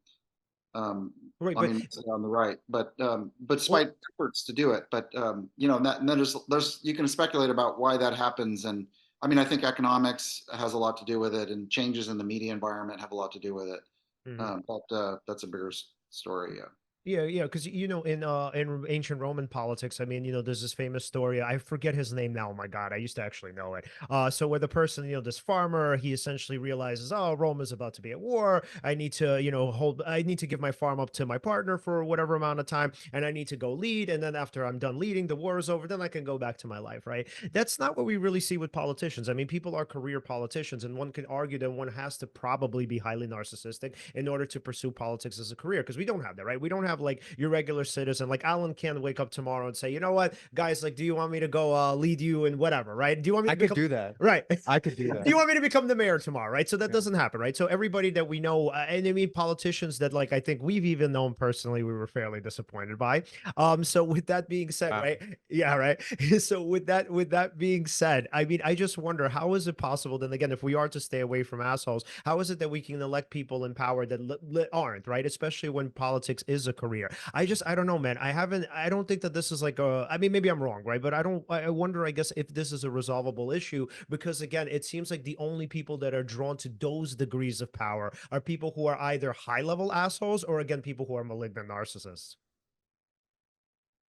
Right, I but mean, on the right, but well, despite efforts to do it, but and then there's you can speculate about why that happens, and I mean, I think economics has a lot to do with it, and changes in the media environment have a lot to do with it. mhm. But that's a bigger story. Yeah. Yeah, yeah, because in ancient Roman politics, I mean, there's this famous story. I forget his name now. Oh my God, I used to actually know it. So where the person, this farmer, he essentially realizes, oh, Rome is about to be at war. I need to, I need to give my farm up to my partner for whatever amount of time, and I need to go lead. And then after I'm done leading, the war is over. Then I can go back to my life, right? That's not what we really see with politicians. I mean, people are career politicians, and one could argue that one has to probably be highly narcissistic in order to pursue politics as a career, because we don't have that, right? We don't have have like your regular citizen, like Alan can't wake up tomorrow and say, you know what, guys, like, do you want me to go lead you in whatever, right? Do you want me I to could become do that. right? I could do Do that. you want me to become the mayor tomorrow, right? So that Yeah. doesn't happen, right? So everybody that we know, and I mean politicians that like I think we've even known personally, we were fairly disappointed by. So with that being said, Wow. right? Yeah, right. So with that being said, I mean, I just wonder how is it possible then again, if we are to stay away from assholes, how is it that we can elect people in power that aren't, right? Especially when politics is a career. I don't know, man. I don't think that this is like a, I mean, maybe I'm wrong, right? But I wonder, I guess, if this is a resolvable issue, because again, it seems like the only people that are drawn to those degrees of power are people who are either high level assholes or again, people who are malignant narcissists.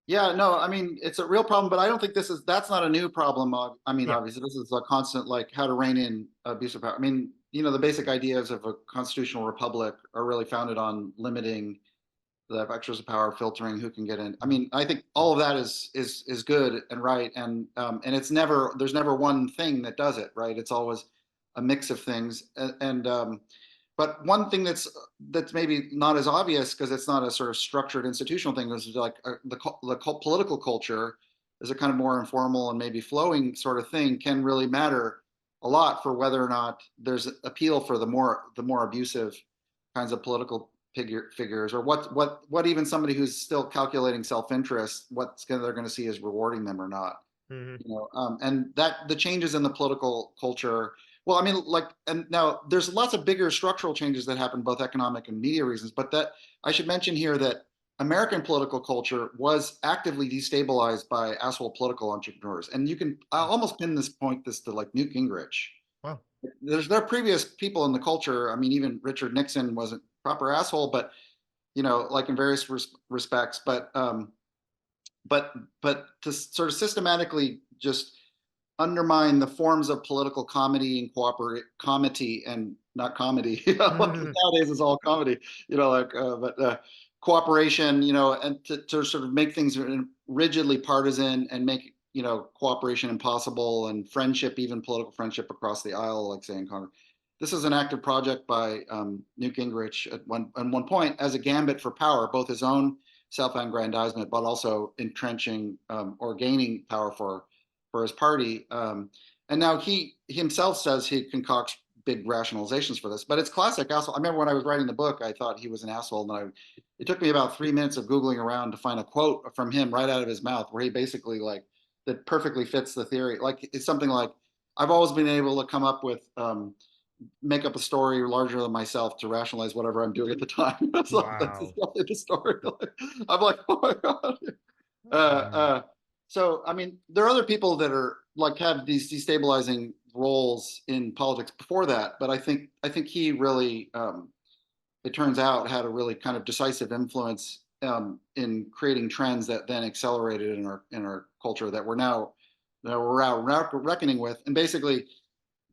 Yeah, no, I mean, it's a real problem, but I don't think that's not a new problem. I mean, Yeah. obviously, this is a constant, like, how to rein in abuse of power. I mean, the basic ideas of a constitutional republic are really founded on limiting the extras of power, filtering who can get in. I mean, I think all of that is good and right, and there's never one thing that does it, right? It's always a mix of things, and but one thing that's maybe not as obvious because it's not a sort of structured institutional thing is like the political culture is a kind of more informal and maybe flowing sort of thing can really matter a lot for whether or not there's appeal for the more abusive kinds of political figures, or what even somebody who's still calculating self-interest, they're going to see as rewarding them or not. Mhm. And that the changes in the political culture. Well, I mean, like, and now there's lots of bigger structural changes that happen, both economic and media reasons. But that I should mention here that American political culture was actively destabilized by asshole political entrepreneurs, and I almost pin this to like Newt Gingrich. Wow. There are previous people in the culture. I mean, even Richard Nixon wasn't proper asshole, but like in various respects. But to sort of systematically just undermine the forms of political comedy and comedy and not comedy. Like Mhm. nowadays it's all comedy. But cooperation. And to sort of make things rigidly partisan and make cooperation impossible, and friendship, even political friendship across the aisle, like saying Congress. This is an active project by Newt Gingrich at one point as a gambit for power, both his own self-aggrandizement, but also entrenching or gaining power for his party. And now he himself says he concocts big rationalizations for this, but it's classic asshole. I remember when I was writing the book, I thought he was an asshole, and it took me about 3 minutes of Googling around to find a quote from him right out of his mouth where he basically like that perfectly fits the theory. Like it's something like, I've always been able to come up with make up a story larger than myself to rationalize whatever I'm doing at the time. So that's Wow. the story. I'm like, oh my god. Uh, uh, so I mean, there are other people that are like have these destabilizing roles in politics before that, but I think he really, it turns out, had a really kind of decisive influence in creating trends that then accelerated in our culture that we're out reckoning with, and basically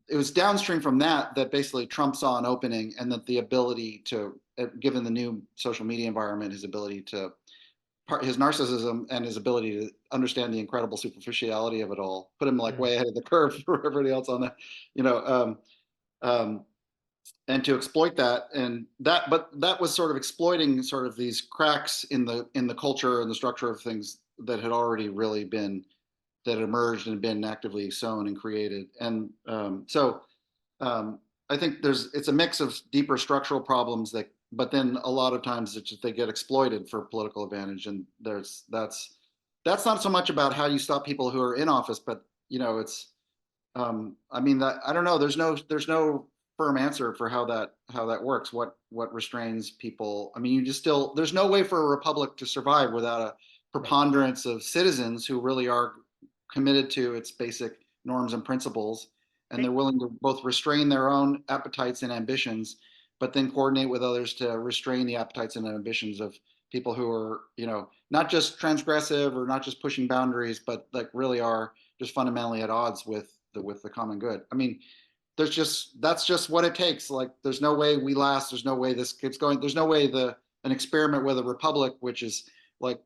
it was downstream from that basically Trump saw an opening, and that the ability to, given the new social media environment, his ability to, his narcissism and his ability to understand the incredible superficiality of it all, put him like Mhm. way ahead of the curve for everybody else on that, you know, um, and to exploit that, but that was sort of exploiting sort of these cracks in the culture and the structure of things that had already really been that emerged and been actively sown and created. And so I think it's a mix of deeper structural problems but then a lot of times they get exploited for political advantage. And that's not so much about how you stop people who are in office, but it's, I mean, that I don't know. There's no firm answer for how that works. What restrains people? I mean, there's no way for a republic to survive without a Right. preponderance of citizens who really are committed to its basic norms and principles, and they're willing to both restrain their own appetites and ambitions, but then coordinate with others to restrain the appetites and ambitions of people who are, not just transgressive or not just pushing boundaries, but like really are just fundamentally at odds with the common good. I mean, that's just what it takes. Like, there's no way we last. There's no way this keeps going. There's no way an experiment with a republic, which is like,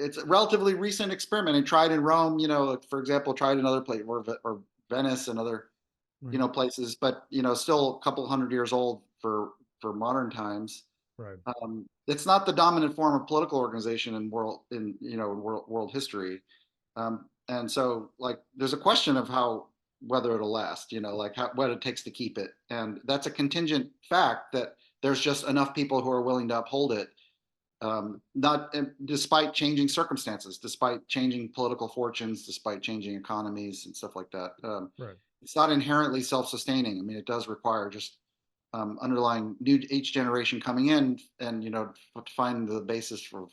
it's a relatively recent experiment and tried in Rome, like, for example, tried in other places, or Venice and other, Right. places, but still a couple hundred years old for modern times. Right. It's not the dominant form of political organization in world history. And so like there's a question of whether it'll last, like what it takes to keep it. And that's a contingent fact that there's just enough people who are willing to uphold it, not despite changing circumstances, despite changing political fortunes, despite changing economies and stuff like that. Right. It's not inherently self-sustaining. I mean, it does require just underlying each generation coming in and to find the basis for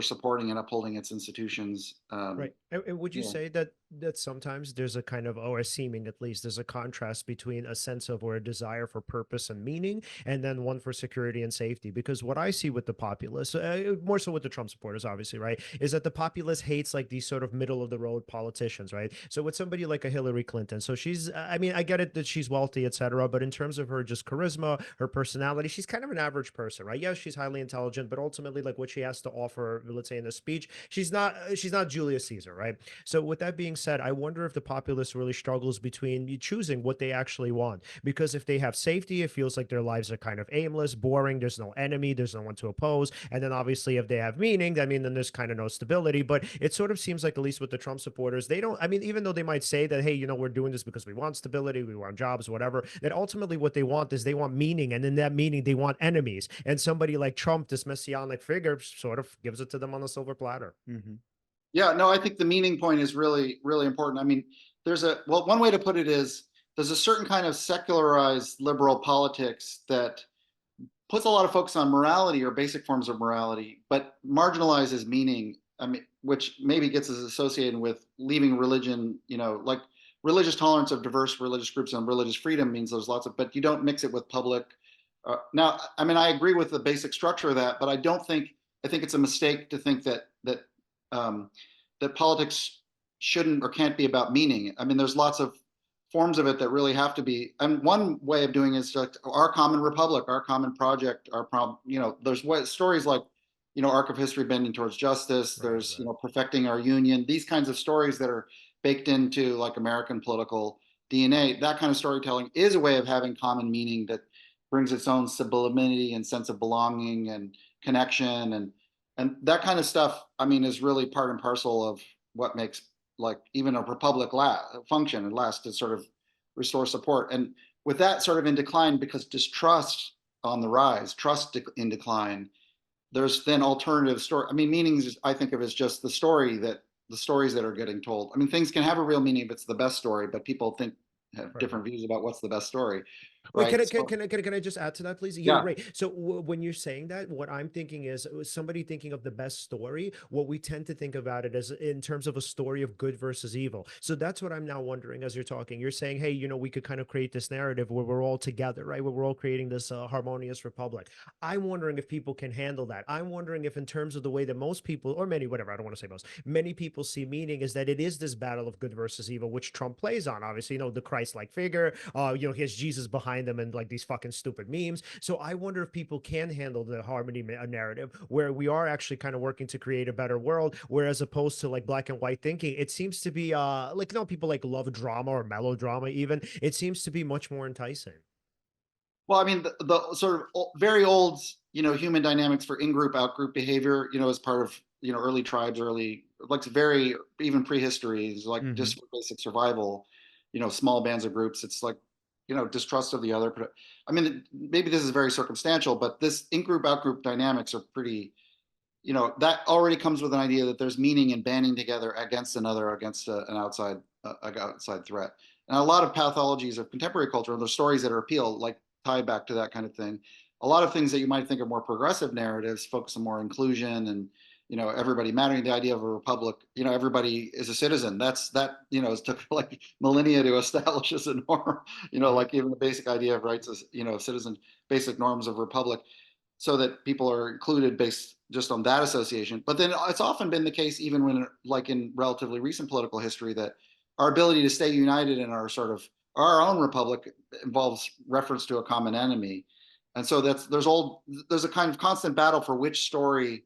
supporting and upholding its institutions. Right. And would you Yeah. say that sometimes there's a kind of, or seeming at least, there's a contrast between a sense of or a desire for purpose and meaning, and then one for security and safety? Because what I see with the populace, more so with the Trump supporters, obviously, right, is that the populace hates like these sort of middle of the road politicians, right? So with somebody like a Hillary Clinton, so she's, I mean, I get it that she's wealthy, etc., but in terms of her just charisma, her personality, she's kind of an average person, right? Yes, she's highly intelligent, but ultimately, like what she has to offer, let's say in a speech, she's not Julius Caesar, right? So with that being said, I wonder if the populace really struggles between choosing what they actually want. Because if they have safety, it feels like their lives are kind of aimless, boring. There's no enemy, there's no one to oppose. And then obviously, if they have meaning, I mean, then there's kind of no stability. But it sort of seems like, at least with the Trump supporters, they don't, I mean, even though they might say that, hey, we're doing this because we want stability, we want jobs, whatever, that ultimately what they want is they want meaning. And in that meaning, they want enemies. And somebody like Trump, this messianic figure, sort of gives it to them on a silver platter. Mm-hmm. Yeah, no, I think the meaning point is really, really important. I mean, one way to put it is there's a certain kind of secularized liberal politics that puts a lot of focus on morality or basic forms of morality, but marginalizes meaning. I mean, which maybe gets us associated with leaving religion, like religious tolerance of diverse religious groups and religious freedom means there's lots of, but you don't mix it with public. Now, I mean, I agree with the basic structure of that, but I think it's a mistake to think that politics shouldn't or can't be about meaning. I mean, there's lots of forms of it that really have to be. And one way of doing it is like our common republic, our common project, there's stories like, arc of history bending towards justice. Right, There's, right. perfecting our union, these kinds of stories that are baked into like American political DNA. That kind of storytelling is a way of having common meaning that brings its own sublimity and sense of belonging and connection and that kind of stuff. I mean, is really part and parcel of what makes like even a republic function and last to sort of restore support. And with that sort of in decline, because distrust on the rise, in decline, there's then alternative story. I mean, meanings I think of as just the stories that are getting told. I mean, things can have a real meaning if it's the best story, but people have Right. different views about what's the best story. Wait, Right. can I just add to that, please? Yeah, Yeah. right. So when you're saying that, what I'm thinking is somebody thinking of the best story. What we tend to think about it as in terms of a story of good versus evil. So that's what I'm now wondering as you're talking. You're saying, hey, we could kind of create this narrative where we're all together, right? Where we're all creating this harmonious republic. I'm wondering if people can handle that. I'm wondering if, in terms of the way that most people, or many, whatever, I don't want to say most, many people see meaning, is that it is this battle of good versus evil, which Trump plays on. Obviously, the Christ-like figure. He has Jesus behind them and like these fucking stupid memes. So I wonder if people can handle the harmony narrative where we are actually kind of working to create a better world, whereas opposed to like black and white thinking, it seems to be like people like love drama or melodrama even. It seems to be much more enticing. Well, I mean, the sort of very old, human dynamics for in-group, out-group behavior, as part of, early tribes, like very, even prehistory, is like Mm-hmm. just for basic survival, small bands of groups. It's like, distrust of the other. But I mean, maybe this is very circumstantial, but this in-group, out-group dynamics are pretty, that already comes with an idea that there's meaning in banding together against another, against an outside threat. And a lot of pathologies of contemporary culture, and the stories that are appeal, like tie back to that kind of thing. A lot of things that you might think are more progressive narratives focus on more inclusion and, everybody mattering. The idea of a republic, everybody is a citizen. It took like millennia to establish as a norm. Like even the basic idea of rights as, citizen, basic norms of republic, so that people are included based just on that association. But then it's often been the case, even when, like in relatively recent political history, that our ability to stay united in our own republic involves reference to a common enemy. And so there's a kind of constant battle for which story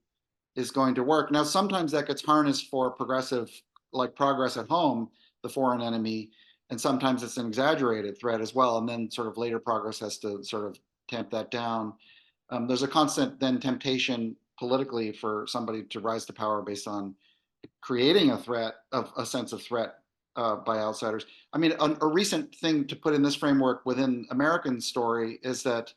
is going to work. Now, sometimes that gets harnessed for progressive, like progress at home, the foreign enemy, and sometimes it's an exaggerated threat as well. And then sort of later progress has to sort of tamp that down. there's a constant then temptation politically for somebody to rise to power based on creating a threat of a sense of threat by outsiders. I mean, a recent thing to put in this framework within American story is that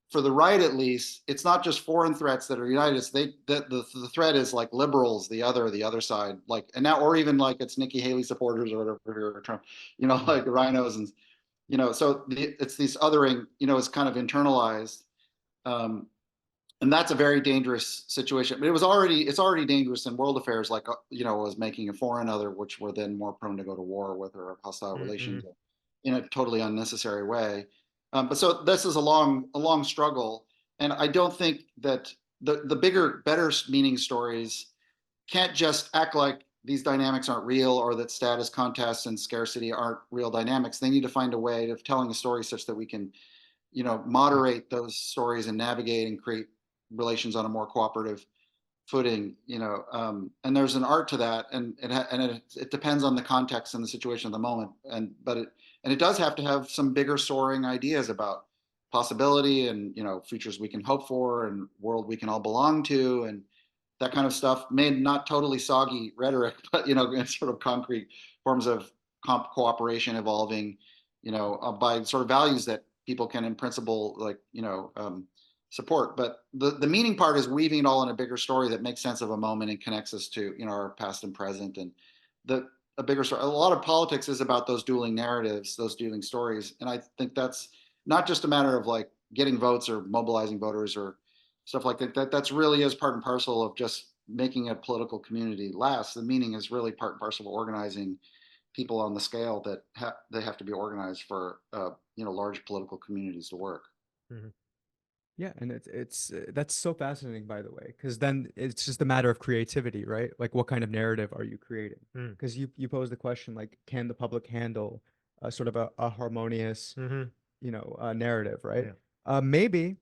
for the right, at least, it's not just foreign threats that are united. It's the threat is like liberals, the other side, like, and now, or even like it's Nikki Haley supporters or whatever, or Trump, like rhinos, and so it's these othering, is kind of internalized. And that's a very dangerous situation. But it's already dangerous in world affairs, like, was making a foreign other, which were then more prone to go to war with or hostile relations in a totally unnecessary way. But so this is a long struggle. And I don't think that the bigger, better meaning stories can't just act like these dynamics aren't real, or that status contests and scarcity aren't real dynamics. They need to find a way of telling a story such that we can, moderate those stories and navigate and create relations on a more cooperative footing. And there's an art to that, and it depends on the context and the situation of the moment. But it does have to have some bigger soaring ideas about possibility and futures we can hope for and world we can all belong to, and that kind of stuff. Made not totally soggy rhetoric, but in sort of concrete forms of cooperation evolving, by sort of values that people can in principle support. But the meaning part is weaving it all in a bigger story that makes sense of a moment and connects us to our past and present, and a bigger story. A lot of politics is about those dueling narratives, those dueling stories, and I think that's not just a matter of like getting votes or mobilizing voters or stuff like that. That's really is part and parcel of just making a political community last. The meaning is really part and parcel of organizing people on the scale that they have to be organized for large political communities to work. Mm-hmm. Yeah, and it's that's so fascinating, by the way, because then it's just a matter of creativity, right? Like, what kind of narrative are you creating? Because you pose the question, like, can the public handle sort of a harmonious, narrative, right? Yeah. Maybe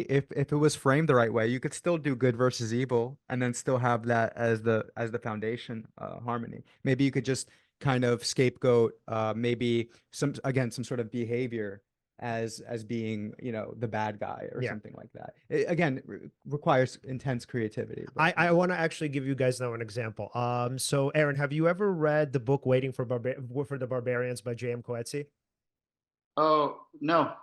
if it was framed the right way, you could still do good versus evil, and then still have that as the foundation, harmony. Maybe you could just kind of scapegoat, maybe some sort of behavior as being the bad guy or something like that. It, again, requires intense creativity. But, I want to actually give you guys now an example. So Aaron, have you ever read the book Waiting for the Barbarians by J.M. Coetzee? Oh, no.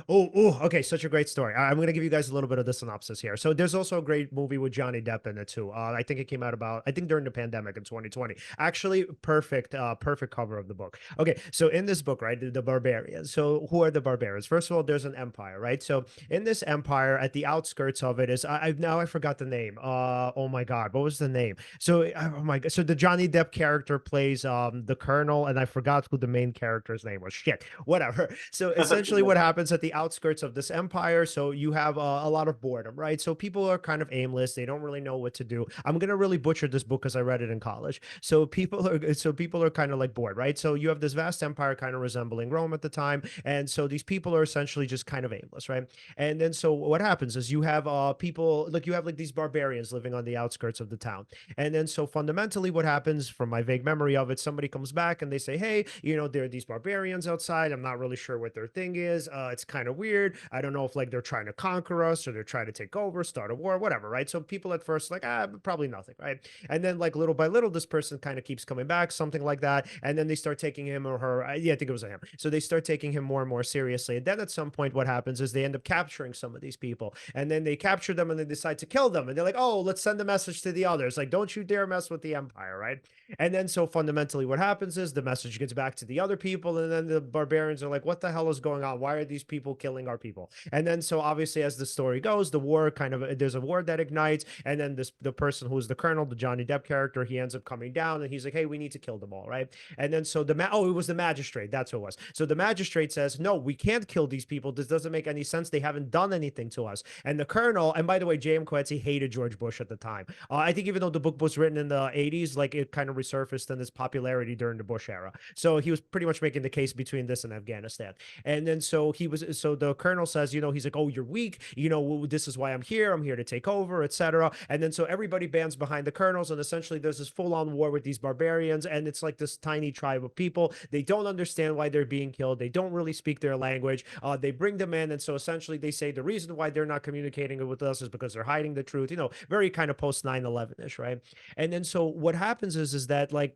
Oh, okay. Such a great story. I'm going to give you guys a little bit of the synopsis here. So there's also a great movie with Johnny Depp in it too. I think it came out during the pandemic in 2020. Actually, perfect cover of the book. Okay. So in this book, right, the barbarians. So who are the barbarians? First of all, there's an empire, right? So in this empire, at the outskirts of it is, I forgot the name. Oh my God. What was the name? So, oh my God. So the Johnny Depp character plays, the colonel, and I forgot who the main character's name was. Shit, whatever. So essentially what happens at the outskirts of this empire, so you have a lot of boredom, right? So people are kind of aimless, they don't really know what to do. I'm gonna really butcher this book because I read it in college. So people are kind of like bored, right? So you have this vast empire kind of resembling Rome at the time, and so these people are essentially just kind of aimless, right? And then so what happens is you have people, like, you have like these barbarians living on the outskirts of the town. And then so fundamentally what happens, from my vague memory of it, somebody comes back and they say, hey, there are these barbarians outside, I'm not really sure what their thing is, it's kind of weird. I don't know if like they're trying to conquer us or they're trying to take over, start a war, whatever, right? So people at first like, probably nothing, right? And then like little by little, this person kind of keeps coming back, something like that. And then they start taking him or her, I think it was him. So they start taking him more and more seriously. And then at some point, what happens is they end up capturing some of these people, and then they capture them and they decide to kill them. And they're like, oh, let's send a message to the others. Like, don't you dare mess with the empire, right? And then so fundamentally what happens is the message gets back to the other people, and then the barbarians are like, what the hell is going on? Why are these people killing our people? And then so obviously as the story goes, the war there's a war that ignites, and then the person who's the colonel, the Johnny Depp character, he ends up coming down and he's like, hey, we need to kill them all, right? And then so it was the magistrate, that's who it was. So the magistrate says, no, we can't kill these people, this doesn't make any sense, they haven't done anything to us. And the colonel, and by the way, J.M. Coetzee hated George Bush at the time. I think even though the book was written in the 80s, like it kind of resurfaced in its popularity during the Bush era. So he was pretty much making the case between this and Afghanistan. And then so he was so the colonel says, he's like, oh, you're weak, this is why I'm here to take over, etc. And then so everybody bands behind the colonels, and essentially there's this full-on war with these barbarians, and it's like this tiny tribe of people. They don't understand why they're being killed. They don't really speak their language. They bring them in, and so essentially they say the reason why they're not communicating with us is because they're hiding the truth. Very kind of post 9/11ish, right? And then so what happens is that, like,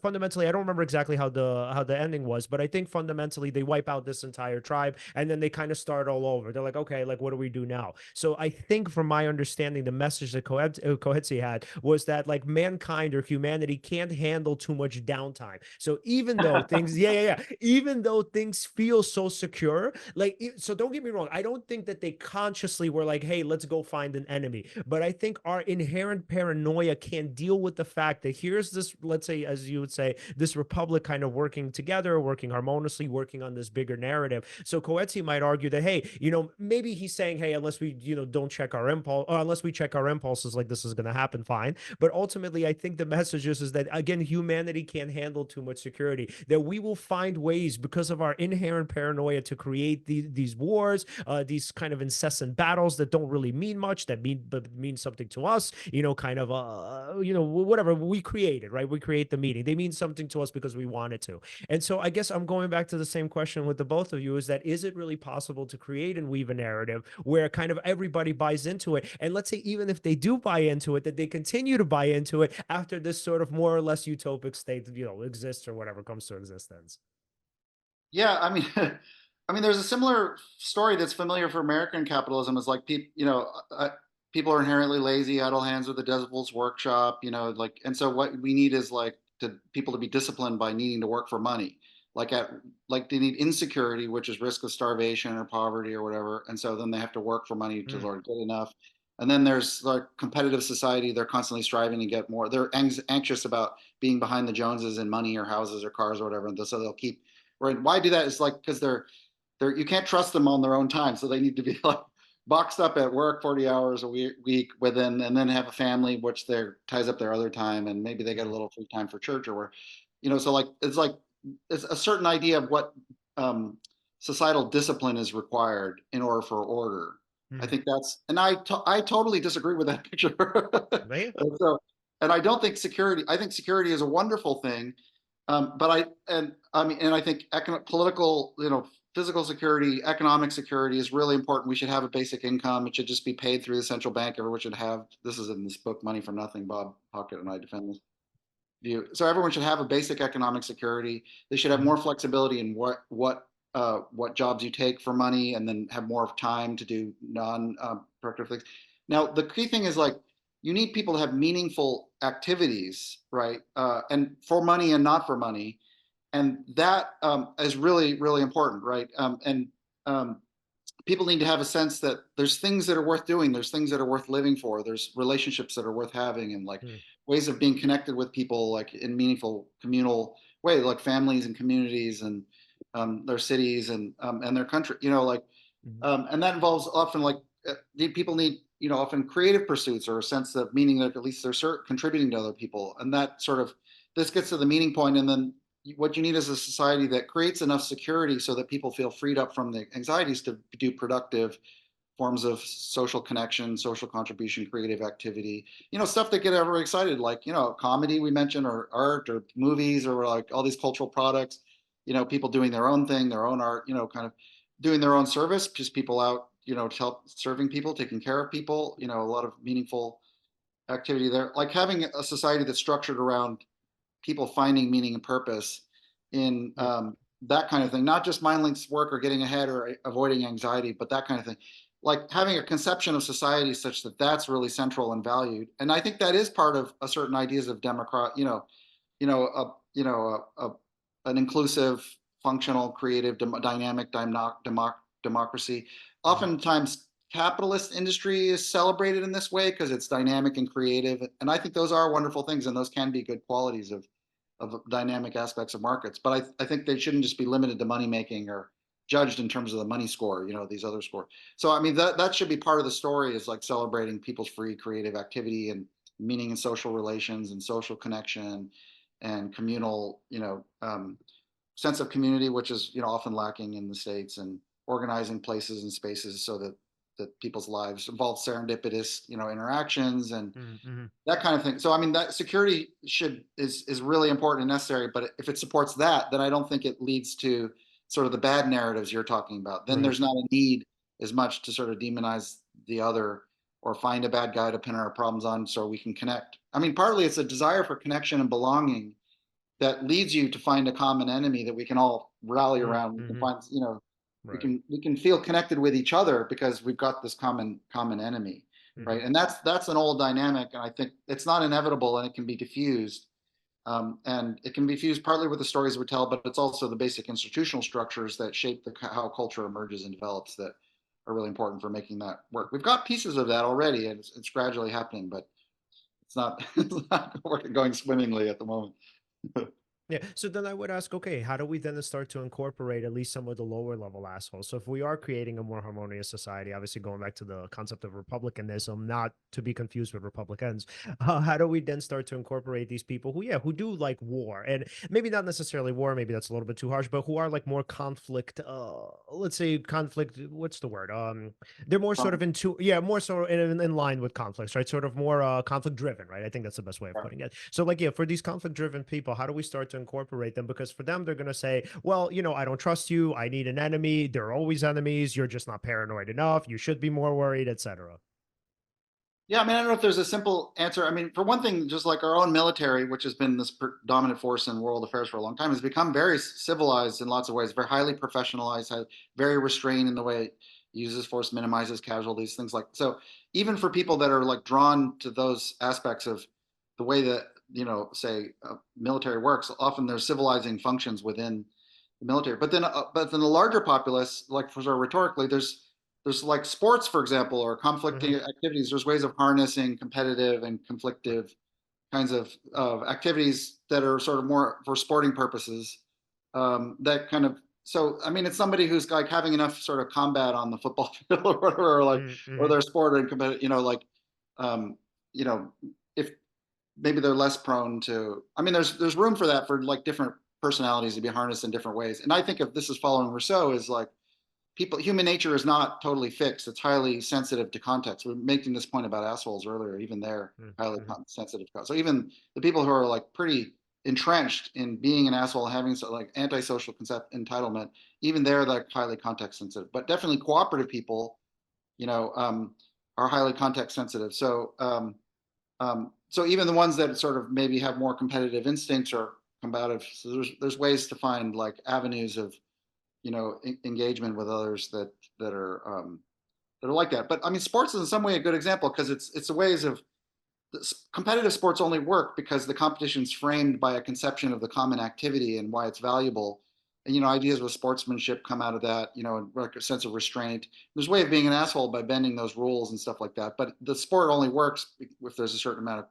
fundamentally, I don't remember exactly how the ending was, but I think fundamentally they wipe out this entire tribe, and then they kind of start all over. They're like, okay, like, what do we do now? So I think, from my understanding, the message that Coetzee had was that, like, mankind or humanity can't handle too much downtime. So even though things, even though things feel so secure, like, so don't get me wrong, I don't think that they consciously were like, hey, let's go find an enemy. But I think our inherent paranoia can't deal with the fact that here's this, let's say, as you would say, this republic kind of working together, working harmoniously, working on this bigger narrative. So Coetzee might argue that, hey, maybe he's saying, hey, unless we, don't check our impulse, or unless we check our impulses, like, this is going to happen, fine. But ultimately, I think the message is that, again, humanity can't handle too much security, that we will find ways, because of our inherent paranoia, to create these wars, these kind of incessant battles that don't really mean much, that mean something to us, kind of, whatever we created, right? We create the meaning. They mean something to us because we wanted to. And so I guess I'm going back to the same question with the both of you, is that, is it really possible to create and weave a narrative where kind of everybody buys into it? And let's say, even if they do buy into it, that they continue to buy into it after this sort of more or less utopic state, exists, or whatever comes to existence. Yeah, I mean, I mean, there's a similar story that's familiar for American capitalism. Is like people are inherently lazy, idle hands are the devil's workshop. Like, and so what we need is like people to be disciplined by needing to work for money. Like they need insecurity, which is risk of starvation or poverty or whatever, and so then they have to work for money to sort of get enough. And then there's like competitive society. They're constantly striving to get more. They're anxious about being behind the Joneses in money or houses or cars or whatever. And so they'll keep. Right? Why do that? Is like because they're you can't trust them on their own time, so they need to be like boxed up at work 40 hours a week within, and then have a family, which ties up their other time, and maybe they get a little free time for church or where, so like it's a certain idea of what societal discipline is required in order for order. I think that's, and I totally disagree with that picture. And I don't think security. I think security is a wonderful thing, but I think political, physical security, economic security is really important. We should have a basic income. It should just be paid through the central bank. Everyone should have. This is in this book, Money for Nothing. Bob Hockett and I defend this view. So everyone should have a basic economic security. They should have more flexibility in what jobs you take for money, and then have more time to do non-productive things. Now, the key thing is, like, you need people to have meaningful activities, right? And for money and not for money. And that is really, really important, right? People need to have a sense that there's things that are worth doing. There's things that are worth living for. There's relationships that are worth having, and like ways of being connected with people, like in meaningful communal way, like families and communities and their cities and their country, and that involves often people need, often creative pursuits or a sense of meaning that at least they're contributing to other people. And that sort of, this gets to the meaning point. And then what you need is a society that creates enough security so that people feel freed up from the anxieties to do productive forms of social connection, social contribution, creative activity, stuff that get everyone excited, like, comedy we mentioned, or art, or movies, or like all these cultural products, people doing their own thing, their own art, kind of doing their own service, just people out, to help serving people, taking care of people, a lot of meaningful activity there, like having a society that's structured around people finding meaning and purpose in that kind of thing, not just mindless work or getting ahead or avoiding anxiety, but that kind of thing. Like having a conception of society such that that's really central and valued. And I think that is part of a certain ideas of an inclusive, functional, creative, dynamic, democracy. Oftentimes, capitalist industry is celebrated in this way because it's dynamic and creative. And I think those are wonderful things, and those can be good qualities of dynamic aspects of markets. But I think they shouldn't just be limited to money making or judged in terms of the money score, these other scores. So, I mean, that should be part of the story, is like celebrating people's free creative activity and meaning in social relations and social connection and communal, sense of community, which is, often lacking in the States, and organizing places and spaces so that people's lives involve serendipitous, interactions and that kind of thing. So I mean, that security is really important and necessary, but if it supports that, then I don't think it leads to sort of the bad narratives you're talking about. Then there's not a need as much to sort of demonize the other or find a bad guy to pin our problems on so we can connect. I mean, partly it's a desire for connection and belonging that leads you to find a common enemy that we can all rally around. We can find, we can feel connected with each other because we've got this common enemy, right? And that's an old dynamic, and I think it's not inevitable, and it can be diffused. And it can be fused partly with the stories we tell, but it's also the basic institutional structures that shape how culture emerges and develops that are really important for making that work. We've got pieces of that already, and it's gradually happening, but it's not, it's not going swimmingly at the moment. Yeah. So then I would ask, okay, how do we then start to incorporate at least some of the lower level assholes? So if we are creating a more harmonious society, obviously going back to the concept of republicanism, not to be confused with Republicans, how do we then start to incorporate these people who do like war, and maybe not necessarily war, maybe that's a little bit too harsh, but who are like more conflict, let's say conflict, what's the word? They're more sort of more so in line with conflicts, right? Sort of more conflict driven, right? I think that's the best way of putting it. So like, for these conflict driven people, how do we start to incorporate them? Because for them, they're going to say, well, I don't trust you. I need an enemy. They're always enemies. You're just not paranoid enough. You should be more worried, etc. Yeah, I mean, I don't know if there's a simple answer. I mean, for one thing, just like our own military, which has been this dominant force in world affairs for a long time, has become very civilized in lots of ways, very highly professionalized, very restrained in the way it uses force, minimizes casualties, things like so. Even for people that are like drawn to those aspects of the way that say military works, often there's civilizing functions within the military. But then the larger populace, like for sort of rhetorically, there's like sports, for example, or conflicting activities. There's ways of harnessing competitive and conflictive kinds of activities that are sort of more for sporting purposes. That kind of so I mean, it's somebody who's like having enough sort of combat on the football field or whatever, or like or their sport and competitive, if maybe they're less prone to. I mean, there's room for that for like different personalities to be harnessed in different ways. And I think if this is following Rousseau, is like human nature is not totally fixed. It's highly sensitive to context. We were making this point about assholes earlier. Even they're highly sensitive. So even the people who are like pretty entrenched in being an asshole, having like antisocial entitlement, even they're like highly context sensitive. But definitely cooperative people, are highly context sensitive. So so even the ones that sort of maybe have more competitive instincts or combative, so there's ways to find like avenues of engagement with others that are like that. But I mean, sports is in some way a good example because it's the ways of competitive sports only work because the competition's framed by a conception of the common activity and why it's valuable. And ideas with sportsmanship come out of that, and like a sense of restraint. There's a way of being an asshole by bending those rules and stuff like that. But the sport only works if there's a certain amount of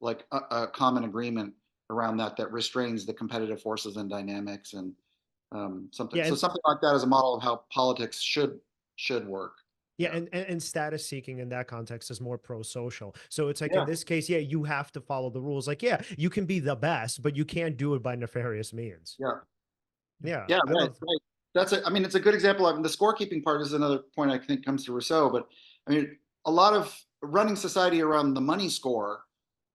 like a common agreement around that restrains the competitive forces and dynamics and something. Yeah, so something like that is a model of how politics should work. Yeah, and status seeking in that context is more pro-social. So it's like in this case, you have to follow the rules. Like, you can be the best, but you can't do it by nefarious means. Yeah, right. That's I mean, it's a good example of the scorekeeping part is another point I think comes to Rousseau. But I mean, a lot of running society around the money score,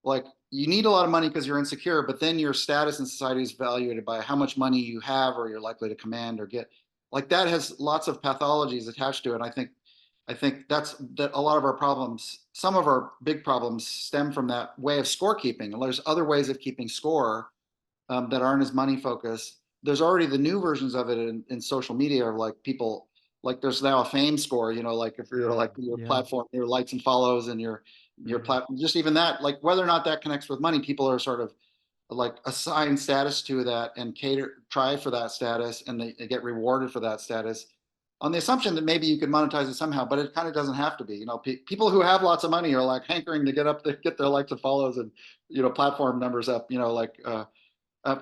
like you need a lot of money because you're insecure, but then your status in society is evaluated by how much money you have or you're likely to command or get. Like that has lots of pathologies attached to it. And I think that a lot of our problems, some of our big problems stem from that way of scorekeeping. And there's other ways of keeping score that aren't as money focused. There's already the new versions of it in social media, or like people, like there's now a fame score, like if you're like your platform, your likes and follows and your platform, just even that, like whether or not that connects with money, people are sort of like assign status to that and try for that status, and they get rewarded for that status on the assumption that maybe you could monetize it somehow, but it kind of doesn't have to be. People who have lots of money are like hankering to get their likes and follows and platform numbers up.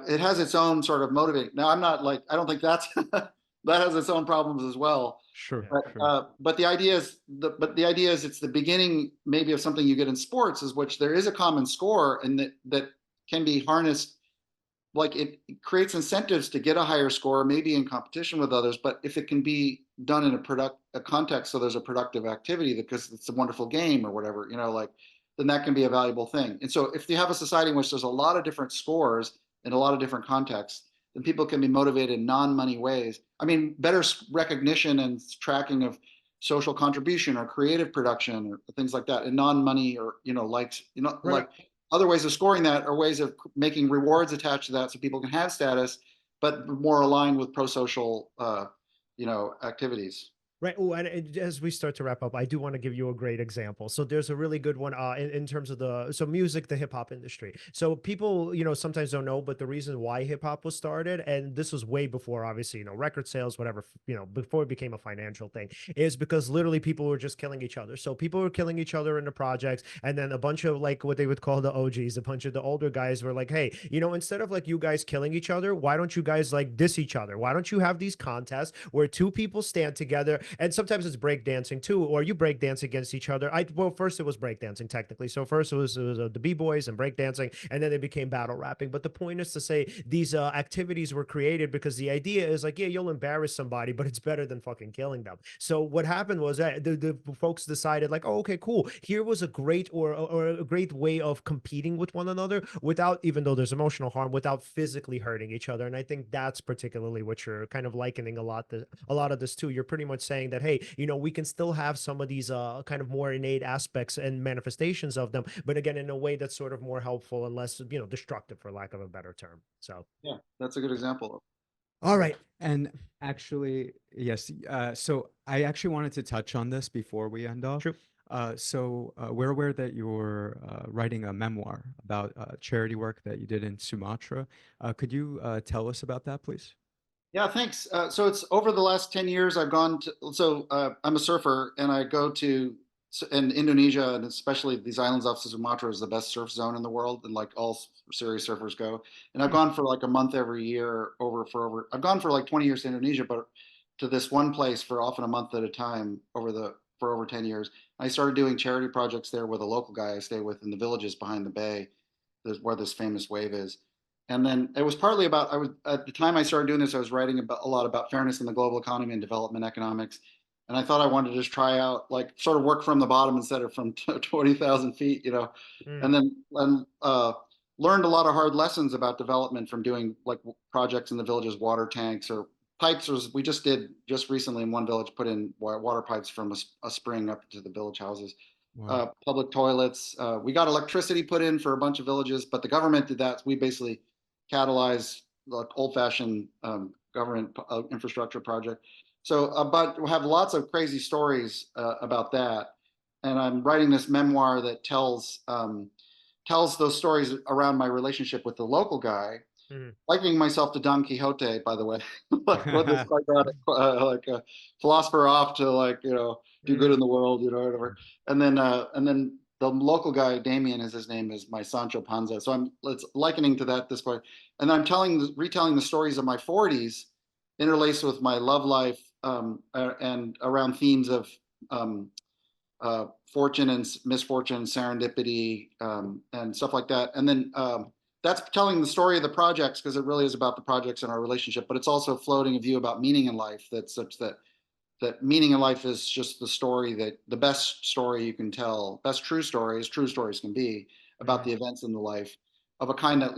It has its own sort of motivating. Now, I'm not like I don't think that's that has its own problems as well. Sure. But the idea is it's the beginning maybe of something you get in sports, is which there is a common score and that can be harnessed. Like it creates incentives to get a higher score, maybe in competition with others. But if it can be done in a context, so there's a productive activity because it's a wonderful game or whatever, like, then that can be a valuable thing. And so if you have a society in which there's a lot of different scores in a lot of different contexts, then people can be motivated in non-money ways. I mean, better recognition and tracking of social contribution or creative production or things like that, and non-money or, like Right. other ways of scoring that are ways of making rewards attached to that so people can have status, but more aligned with pro-social, activities. Right. Oh, and as we start to wrap up, I do want to give you a great example. So there's a really good one in terms of music, the hip hop industry. So people, sometimes don't know, but the reason why hip hop was started, and this was way before, obviously, record sales, whatever, before it became a financial thing, is because literally people were just killing each other. So people were killing each other in the projects, and then a bunch of like what they would call the OGs, a bunch of the older guys were like, hey, instead of like you guys killing each other, why don't you guys like diss each other? Why don't you have these contests where two people stand together? And sometimes it's breakdancing too, or you breakdance against each other. Well, first it was breakdancing technically. So first it was the b-boys and breakdancing, and then it became battle rapping. But the point is to say these activities were created because the idea is like, yeah, you'll embarrass somebody, but it's better than fucking killing them. So what happened was that the folks decided like, oh, okay, cool. Here was a great or a great way of competing with one another without, even though there's emotional harm, without physically hurting each other. And I think that's particularly what you're kind of likening a lot of this too. You're pretty much saying that, hey, we can still have some of these kind of more innate aspects and manifestations of them, but again, in a way that's sort of more helpful and less, destructive, for lack of a better term. So, Yeah, that's a good example. all right. And actually, yes. So I actually wanted to touch on this before we end off. True. We're aware that you're writing a memoir about charity work that you did in Sumatra. Could you tell us about that, please? Yeah, thanks. So it's over the last 10 years, I've gone to, I'm a surfer and I go to, in Indonesia, and especially these islands off Sumatra is the best surf zone in the world. And like all serious surfers go. And I've gone for like a month every year I've gone for like 20 years to Indonesia, but to this one place for often a month at a time for over 10 years. I started doing charity projects there with a local guy I stay with in the villages behind the bay, where this famous wave is. And then it was partly about, I was, at the time I started doing this, I was writing about a lot about fairness in the global economy and development economics. And I thought I wanted to just try out, like, sort of work from the bottom instead of from 20,000 feet, and then learned a lot of hard lessons about development from doing like projects in the villages, water tanks or pipes. We just recently in one village, put in water pipes from a spring up to the village houses. Wow. Public toilets. We got electricity put in for a bunch of villages, but the government did that. We basically catalyze like old-fashioned government infrastructure project. So, but we have lots of crazy stories about that. And I'm writing this memoir that tells those stories around my relationship with the local guy, likening myself to Don Quixote, by the way, like what this like a philosopher off to like do good in the world, whatever. And then the local guy, Damien is his name, is my Sancho Panza. So it's likening to that at this point. And I'm retelling the stories of my 40s, interlaced with my love life, and around themes of fortune and misfortune, serendipity, and stuff like that. And then that's telling the story of the projects, because it really is about the projects and our relationship, but it's also floating a view about meaning in life, that's such that meaning in life is just the best story you can tell, best true stories can be about the events in the life, of a kind that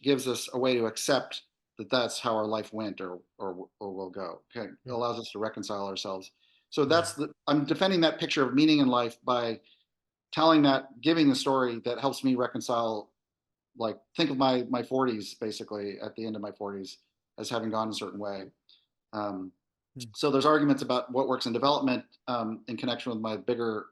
gives us a way to accept that that's how our life went or will go. Okay, it allows us to reconcile ourselves. So I'm defending that picture of meaning in life by giving the story that helps me reconcile, like, think of my 40s, basically at the end of my 40s, as having gone a certain way. So there's arguments about what works in development, in connection with my bigger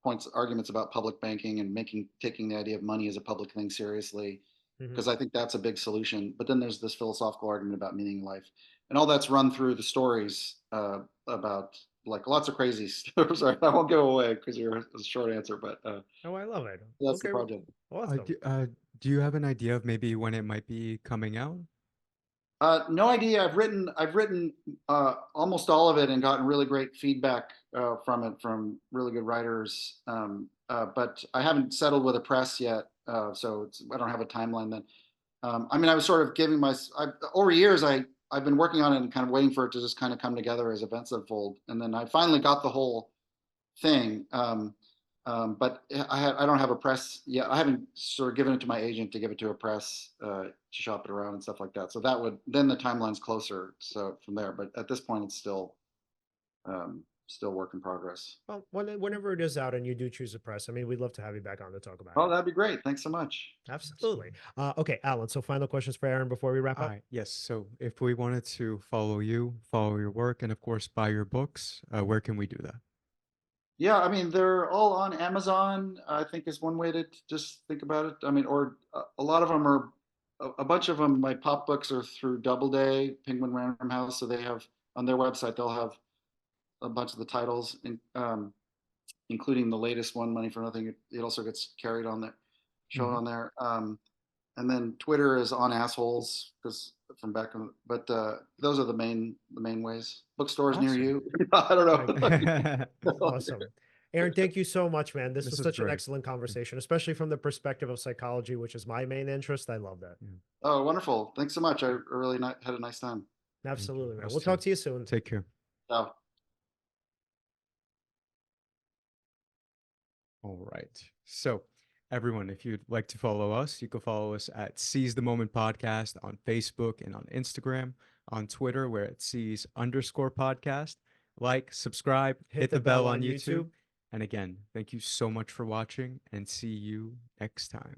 points, arguments about public banking and taking the idea of money as a public thing seriously, because I think that's a big solution. But then there's this philosophical argument about meaning in life, and all that's run through the stories about like lots of crazy stories. Sorry, I won't go away because you're a short answer, but Oh, I love it. that's Okay, the project. awesome. Do you have an idea of maybe when it might be coming out? No idea. I've written almost all of it and gotten really great feedback from it from really good writers. But I haven't settled with a press yet, so I don't have a timeline then. I mean, I was sort of over years, I I've been working on it and kind of waiting for it to just kind of come together as events unfold. And then I finally got the whole thing. But I don't have a press yet. I haven't sort of given it to my agent to give it to a press to shop it around and stuff like that. So that would, then the timeline's closer. So from there, but at this point, it's still work in progress. Well, whenever it is out and you do choose a press, I mean, we'd love to have you back on to talk about Oh, it. that'd be great. Thanks so much. Absolutely. Okay, Alan. So final questions for Aaron before we wrap All up. right. Yes. So if we wanted to follow you, follow your work, and of course buy your books, where can we do that? Yeah, I mean, they're all on Amazon, I think is one way to just think about it. I mean, or a lot of them are, a bunch of them, my pop books are through Doubleday, Penguin Random House. So they have, on their website, they'll have a bunch of the titles, including the latest one, Money for Nothing. It also gets carried on there, shown on there. And then Twitter is on Assholes, because from back on, but those are the main ways. Bookstores near you. I don't know. Awesome. Aaron, thank you so much, man. This was such an great. excellent conversation, especially from the perspective of psychology, which is my main interest. I love that. Oh, wonderful. Thanks so much. I really had a nice time. Absolutely, man. Us We'll too. talk to you soon. Take care. Ciao. All right. So, everyone, if you'd like to follow us, you can follow us at Seize the Moment Podcast on Facebook and on Instagram, on Twitter, where it's Seize_podcast. Like, subscribe, hit the bell on YouTube. And again, thank you so much for watching, and see you next time.